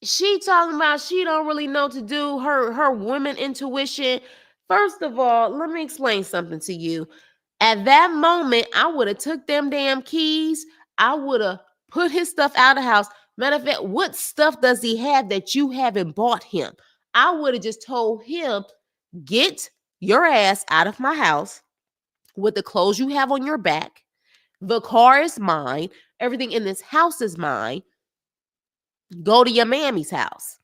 she talking about she don't really know what to do. Her women intuition. First of all, let me explain something to you. At that moment, I would have took them damn keys. I would have put his stuff out of the house. Matter of fact, what stuff does he have that you haven't bought him? I would have just told him, get your ass out of my house with the clothes you have on your back. The car is mine. Everything in this house is mine. Go to your mammy's house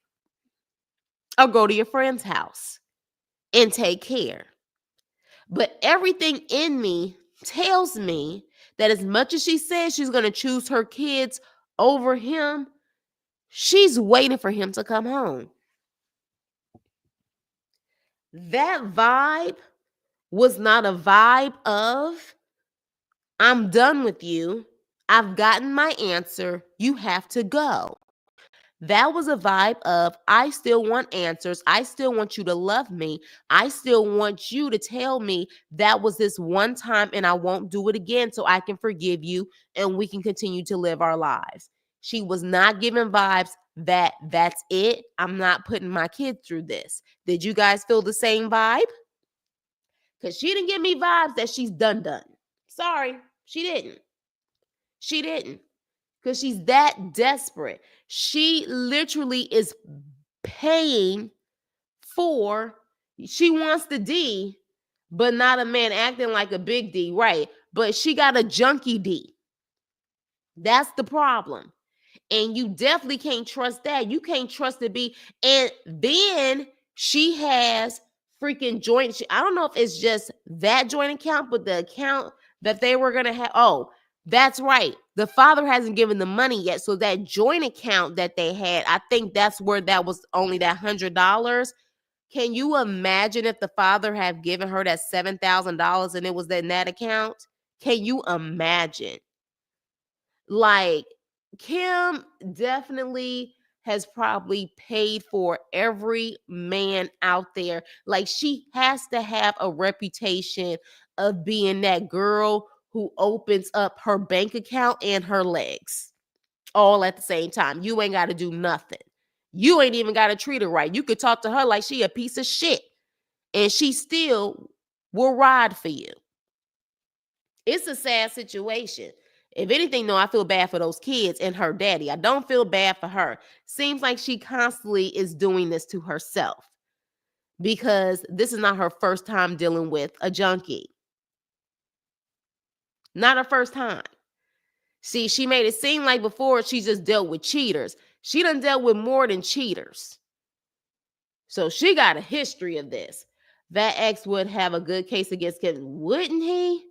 or go to your friend's house and take care. But everything in me tells me that as much as she says she's going to choose her kids over him, she's waiting for him to come home. That vibe was not a vibe of, I'm done with you. I've gotten my answer. You have to go. That was a vibe of, I still want answers. I still want you to love me. I still want you to tell me that was this one time and I won't do it again so I can forgive you and we can continue to live our lives. She was not giving vibes that that's it. I'm not putting my kid through this. Did you guys feel the same vibe? Because she didn't give me vibes that she's done. Sorry, she didn't. She didn't. Because she's that desperate. She literally is paying for, she wants the D, but not a man acting like a big D, right? But she got a junkie D. That's the problem. And you definitely can't trust that. You can't trust to be. And then she has freaking joint. I don't know if it's just that joint account, but the account that they were going to have. Oh, that's right. The father hasn't given the money yet. So that joint account that they had, I think that's where that was only that $100. Can you imagine if the father had given her that $7,000 and it was in that account? Can you imagine? Like, Kim definitely has probably paid for every man out there. Like, she has to have a reputation of being that girl who opens up her bank account and her legs all at the same time. You ain't got to do nothing. You ain't even got to treat her right. You could talk to her like she a piece of shit, and she still will ride for you. It's a sad situation. If anything, no, I feel bad for those kids and her daddy. I don't feel bad for her. Seems like she constantly is doing this to herself because this is not her first time dealing with a junkie. Not her first time. See, she made it seem like before she just dealt with cheaters. She done dealt with more than cheaters. So she got a history of this. That ex would have a good case against Kevin, wouldn't he?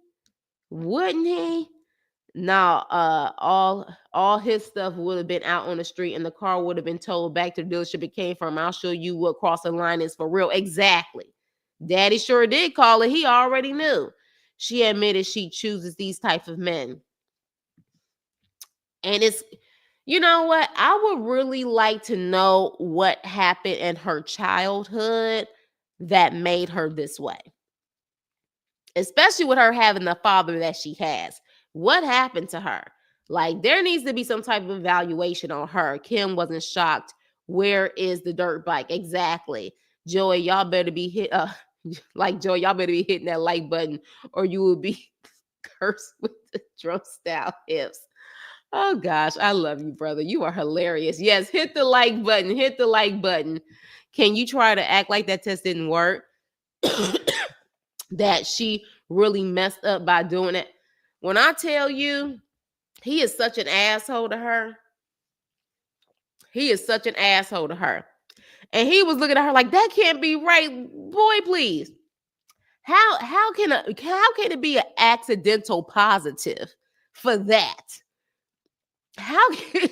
Wouldn't he? Now, all his stuff would have been out on the street, and the car would have been towed back to the dealership it came from. I'll show you what crossing line is for real. Exactly. Daddy sure did call it. He already knew. She admitted she chooses these type of men. And it's, you know what? I would really like to know what happened in her childhood that made her this way. Especially with her having the father that she has. What happened to her? Like, there needs to be some type of evaluation on her. Kim wasn't shocked. Where is the dirt bike? Exactly. Joey, y'all better be Joey, y'all better be hitting that like button or you will be cursed with the drum style hips. Oh gosh, I love you, brother. You are hilarious. Yes, hit the like button. Hit the like button. Can you try to act like that test didn't work? That she really messed up by doing it. When I tell you, he is such an asshole to her. He is such an asshole to her. And he was looking at her like, that can't be right. Boy, please. How can it be an accidental positive for that? How can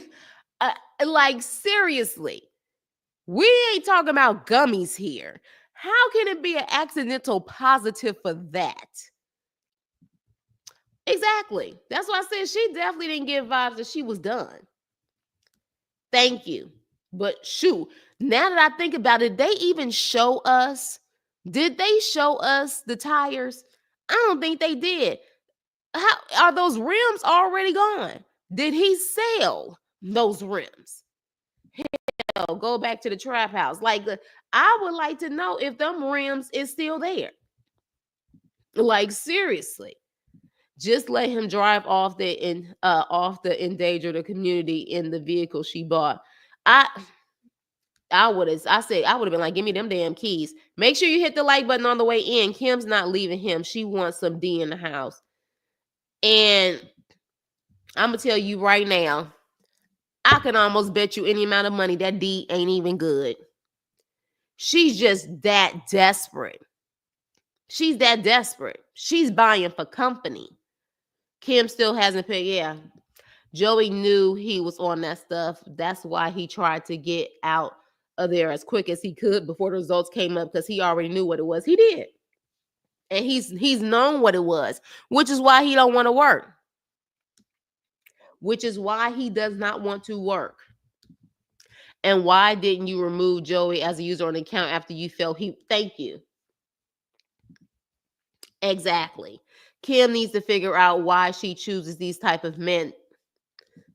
like, seriously? We ain't talking about gummies here. How can it be an accidental positive for that? Exactly. That's why I said she definitely didn't give vibes that she was done. Thank you. But shoot, now that I think about it, they even show us. Did they show us the tires? I don't think they did. How are those rims already gone? Did he sell those rims? Hell, go back to the trap house. Like, I would like to know if them rims is still there. Like, seriously. Just let him drive off the endangered community in the vehicle she bought. I would have been like, give me them damn keys. Make sure you hit the like button on the way in. Kim's not leaving him. She wants some D in the house. And I'm gonna tell you right now, I can almost bet you any amount of money that D ain't even good. She's just that desperate. She's that desperate. She's buying for company. Kim still hasn't paid. Yeah. Joey knew he was on that stuff. That's why he tried to get out of there as quick as he could before the results came up, because he already knew what it was. He did. And he's known what it was, which is why he don't want to work. Which is why he does not want to work. And why didn't you remove Joey as a user on the account after you felt thank you. Exactly. Kim needs to figure out why she chooses these type of men.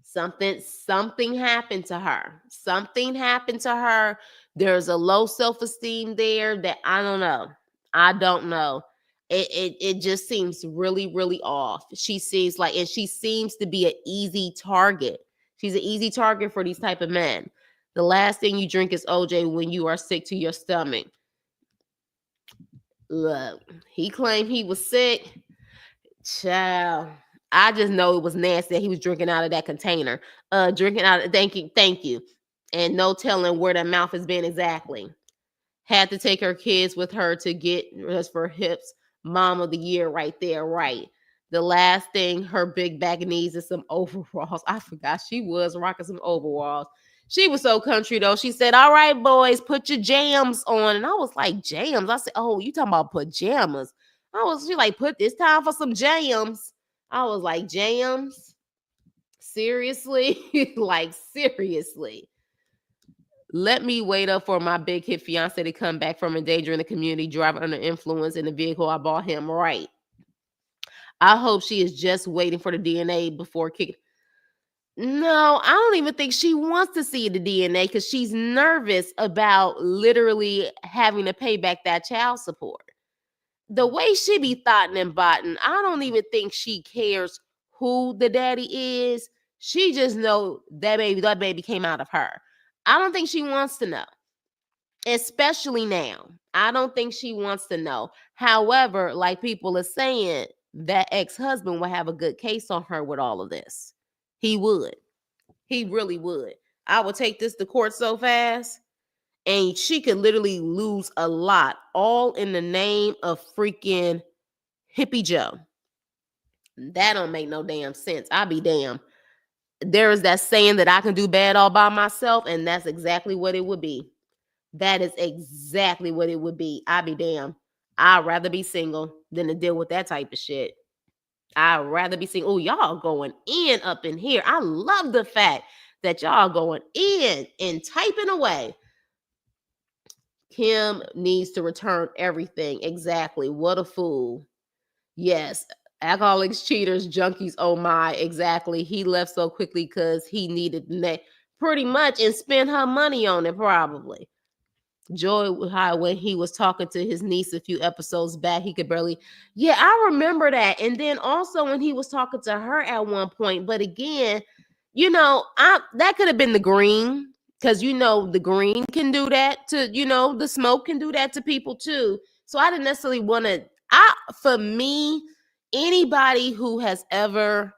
Something happened to her. Something happened to her. There's a low self-esteem there that I don't know. I don't know. It just seems really, really off. She seems to be an easy target. She's an easy target for these type of men. The last thing you drink is OJ when you are sick to your stomach. Look, he claimed he was sick. Child, I just know it was nasty that he was drinking out of that container. Drinking out of, thank you. And no telling where the mouth has been exactly. Had to take her kids with her to get us for hips mom of the year right there, right? The last thing her big back needs is some overalls. I forgot she was rocking some overalls. She was so country though. She said, "All right, boys, put your jams on." And I was like, "Jams?" I said, "Oh, you talking about pajamas?" She like, "Put this time for some jams." I was like, "Jams? Seriously?" Like, seriously. Let me wait up for my big hit fiance to come back from endangering the community, driving under influence in the vehicle I bought him. Right. I hope she is just waiting for the DNA before kicking. No, I don't even think she wants to see the DNA because she's nervous about literally having to pay back that child support. The way she be thotting and botting, I don't even think she cares who the daddy is. She just know that baby came out of her. I don't think she wants to know, especially now. I don't think she wants to know. However, like people are saying, that ex-husband would have a good case on her with all of this. He would. He really would. I would take this to court so fast, and she could literally lose a lot, all in the name of freaking Hippie Joe. That don't make no damn sense. I be damn. There is that saying that I can do bad all by myself, and that's exactly what it would be. That is exactly what it would be. I be damn. I'd rather be single than to deal with that type of shit. I'd rather be single. Oh, y'all going in up in here. I love the fact that y'all going in and typing away. Kim needs to return everything. Exactly. What a fool. Yes. Alcoholics, cheaters, junkies. Oh my. Exactly. He left so quickly because he needed pretty much and spent her money on it probably. Joy, how when he was talking to his niece a few episodes back, he could barely. Yeah, I remember that. And then also when he was talking to her at one point, but again, that could have been the green, because the green can do that to, the smoke can do that to people too. So I didn't necessarily want to. For me, anybody who has ever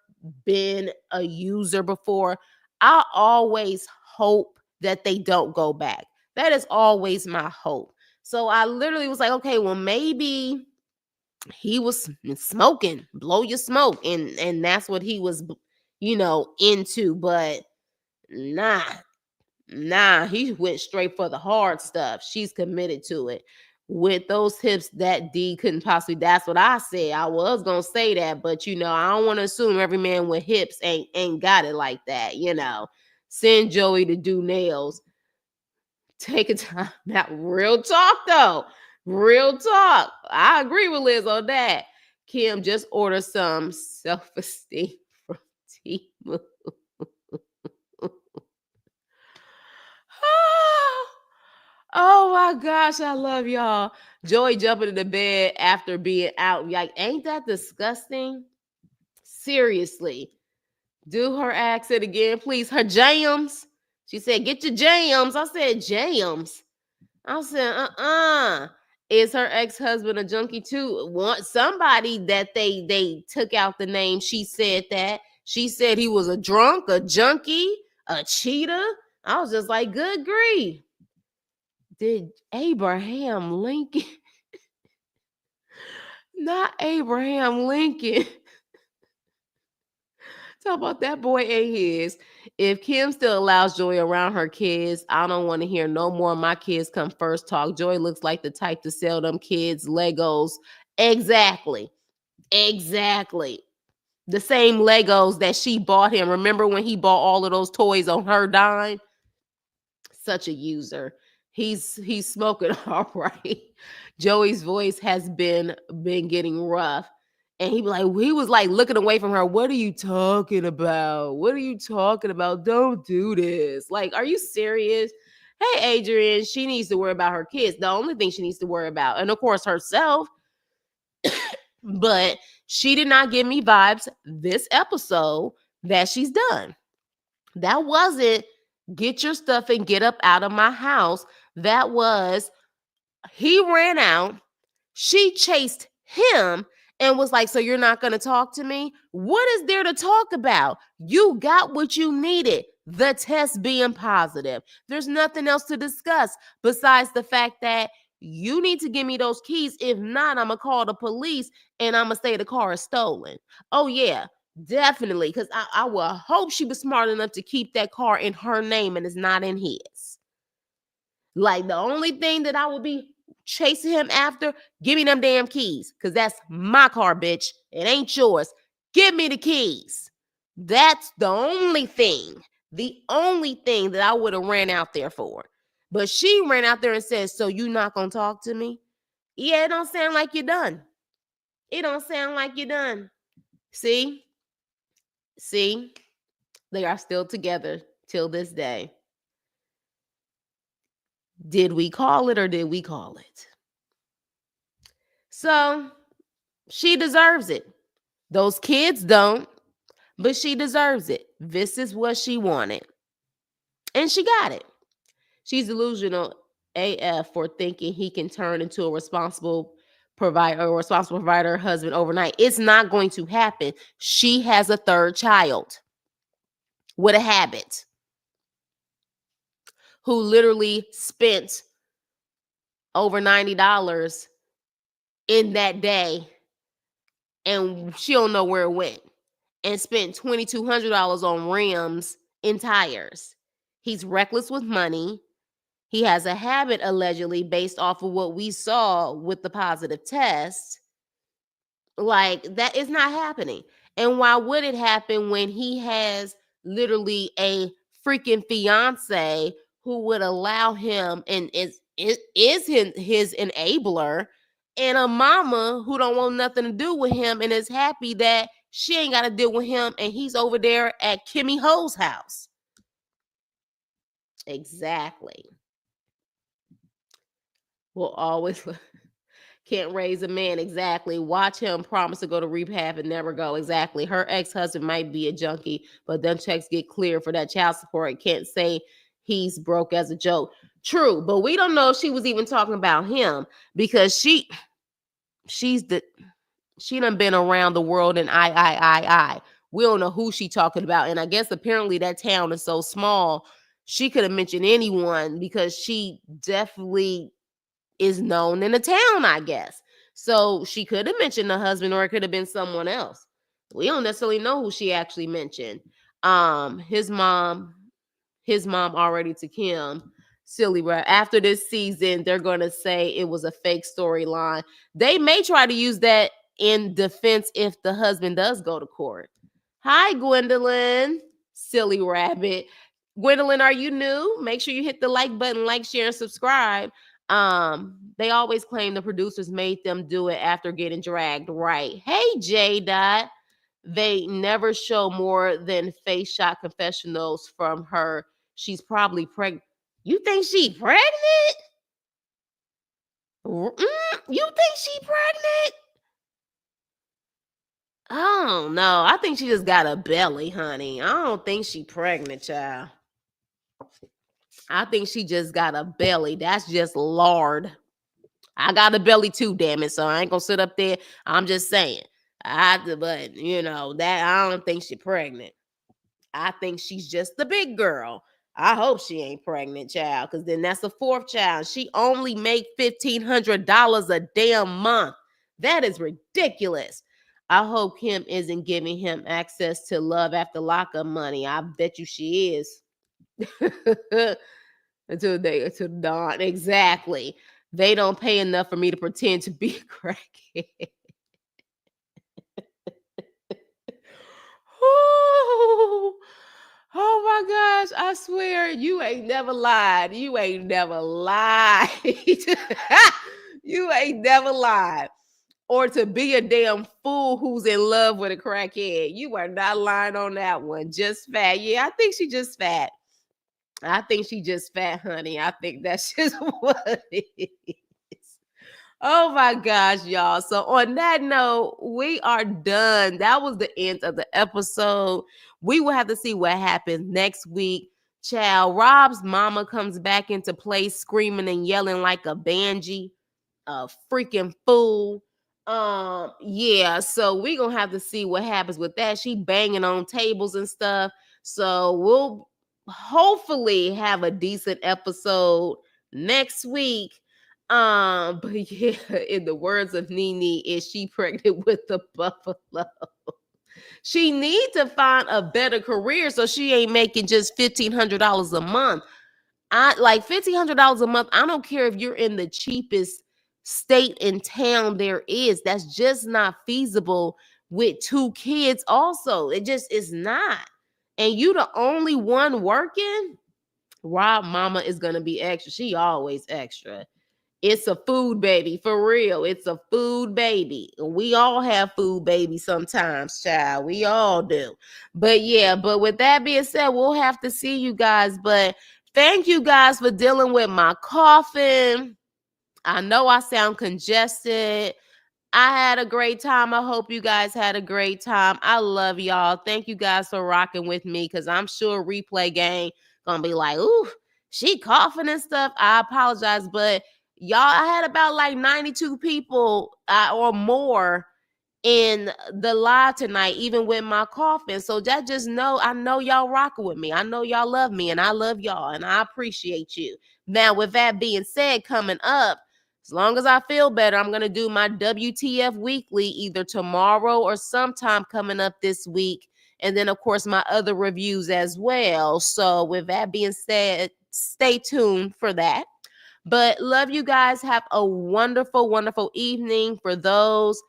been a user before, I always hope that they don't go back. That is always my hope. So I literally was like, okay, well, maybe he was smoking, blow your smoke. And that's what he was, into. But nah, he went straight for the hard stuff. She's committed to it. With those hips, that D couldn't possibly. That's what I said. I was gonna say that, but I don't want to assume every man with hips ain't got it like that. Send Joey to do nails. Take a time out. Real talk, though. Real talk. I agree with Liz on that. Kim, just order some self-esteem from Temu. Oh my gosh, I love y'all. Joey jumping in the bed after being out. Like, ain't that disgusting? Seriously. Do her accent again, please. Her jams. She said, "Get your jams." I said, "Jams." I said, Is her ex-husband a junkie too? Want somebody that they took out the name. She said that. She said he was a drunk, a junkie, a cheater. I was just like, good grief. Did Abraham Lincoln? Not Abraham Lincoln. Talk about that boy ain't his. If Kim still allows Joy around her kids, I don't want to hear no more "my kids come first" talk. Joy looks like the type to sell them kids Legos. Exactly. Exactly. The same Legos that she bought him. Remember when he bought all of those toys on her dime? Such a user. He's smoking all right. Joey's voice has been getting rough. And he was like looking away from her. What are you talking about? What are you talking about? Don't do this. Like, are you serious? Hey, Adrian, she needs to worry about her kids. The only thing she needs to worry about, and of course herself. But she did not give me vibes this episode that she's done. That wasn't get your stuff and get up out of my house. That was he ran out. She chased him and was like, so you're not going to talk to me? What is there to talk about? You got what you needed. The test being positive. There's nothing else to discuss besides the fact that you need to give me those keys. If not, I'm going to call the police and I'm going to say the car is stolen. Oh, yeah, definitely. Because I will hope she was smart enough to keep that car in her name and it's not in his. Like, the only thing that I would be chasing him after, give me them damn keys. Because that's my car, bitch. It ain't yours. Give me the keys. That's the only thing that I would have ran out there for. But she ran out there and said, so you not going to talk to me? Yeah, it don't sound like you're done. It don't sound like you're done. See? They are still together till this day. Did we call it or did we call it? So she deserves it. Those kids don't, but she deserves it. This is what she wanted. And she got it. She's delusional AF for thinking he can turn into a responsible provider husband overnight. It's not going to happen. She has a third child with a habit who literally spent over $90 in that day and she don't know where it went, and spent $2,200 on rims and tires. He's reckless with money. He has a habit, allegedly, based off of what we saw with the positive test. Like, that is not happening. And why would it happen when he has literally a freaking fiance who would allow him and is his enabler, and a mama who don't want nothing to do with him and is happy that she ain't got to deal with him and he's over there at Kimmy Ho's house? Exactly. Will always can't raise a man. Exactly. Watch him promise to go to rehab and never go. Exactly. Her ex-husband might be a junkie, but them checks get cleared for that child support. Can't say he's broke as a joke. True, but we don't know if she was even talking about him because she done been around the world and I. We don't know who she talking about. And I guess apparently that town is so small, she could have mentioned anyone because she definitely is known in the town, I guess. So she could have mentioned the husband, or it could have been someone else. We don't necessarily know who she actually mentioned. His mom already to Kim. Silly, right? After this season, they're gonna say it was a fake storyline. They may try to use that in defense if the husband does go to court. Hi, Gwendolyn. Silly rabbit. Gwendolyn, are you new? Make sure you hit the like button, like, share, and subscribe. They always claim the producers made them do it after getting dragged. Right. Hey, J Dot. They never show more than face shot confessionals from her. She's probably pregnant. You think she pregnant? You think she pregnant? Oh no, I think she just got a belly, honey. I don't think she pregnant, child. I think she just got a belly. That's just lard. I got a belly too, damn it. So I ain't gonna sit up there. I'm just saying. But you know, that I don't think she pregnant. I think she's just the big girl. I hope she ain't pregnant, child, because then that's the fourth child. She only make $1,500 a damn month. That is ridiculous. I hope Kim isn't giving him access to love after lockup money. I bet you she is. Until the dawn. Exactly. They don't pay enough for me to pretend to be a crackhead. Oh my gosh, I swear you ain't never lied. You ain't never lied. You ain't never lied. Or to be a damn fool who's in love with a crackhead. You are not lying on that one. Just fat. Yeah, I think she just fat. I think she just fat, honey. I think that's just what it is. Oh my gosh, y'all. So on that note, we are done. That was the end of the episode. We will have to see what happens next week. Child, Rob's mama comes back into play screaming and yelling like a banshee, a freaking fool. Yeah, so we gonna have to see what happens with that. She banging on tables and stuff. So we'll hopefully have a decent episode next week. But yeah, in the words of Nene, is she pregnant with the buffalo? She need to find a better career so she ain't making just $1,500 a month. I like $1,500 a month. I don't care if you're in the cheapest state in town there is. That's just not feasible with 2 kids. Also, it just is not. And you the only one working. Rob mama is gonna be extra. She always extra. It's a food baby for real. It's a food baby. We all have food babies sometimes, child. We all do. But yeah, but with that being said, we'll have to see you guys. But thank you guys for dealing with my coughing. I know I sound congested. I had a great time. I hope you guys had a great time. I love y'all. Thank you guys for rocking with me because I'm sure replay gang gonna be like, ooh, she coughing and stuff. I apologize, but y'all, I had about like 92 people or more in the live tonight, even with my coughing. So that just know, I know y'all rocking with me. I know y'all love me and I love y'all and I appreciate you. Now, with that being said, coming up, as long as I feel better, I'm going to do my WTF weekly either tomorrow or sometime coming up this week. And then, of course, my other reviews as well. So with that being said, stay tuned for that. But love you guys. Have a wonderful, wonderful evening. For those,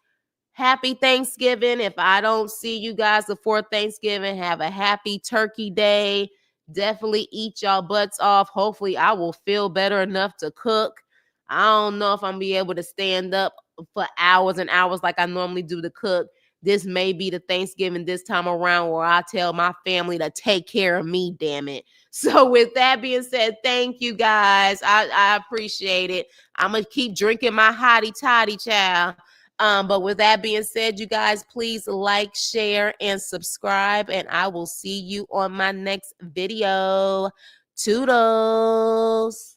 happy Thanksgiving. If I don't see you guys before Thanksgiving, have a happy turkey day. Definitely eat y'all butts off. Hopefully, I will feel better enough to cook. I don't know if I'm gonna be able to stand up for hours and hours like I normally do to cook. This may be the Thanksgiving this time around where I tell my family to take care of me, damn it. So with that being said, thank you guys. I appreciate it. I'm gonna keep drinking my hottie toddy, child. But with that being said, you guys, please like, share, and subscribe. And I will see you on my next video. Toodles.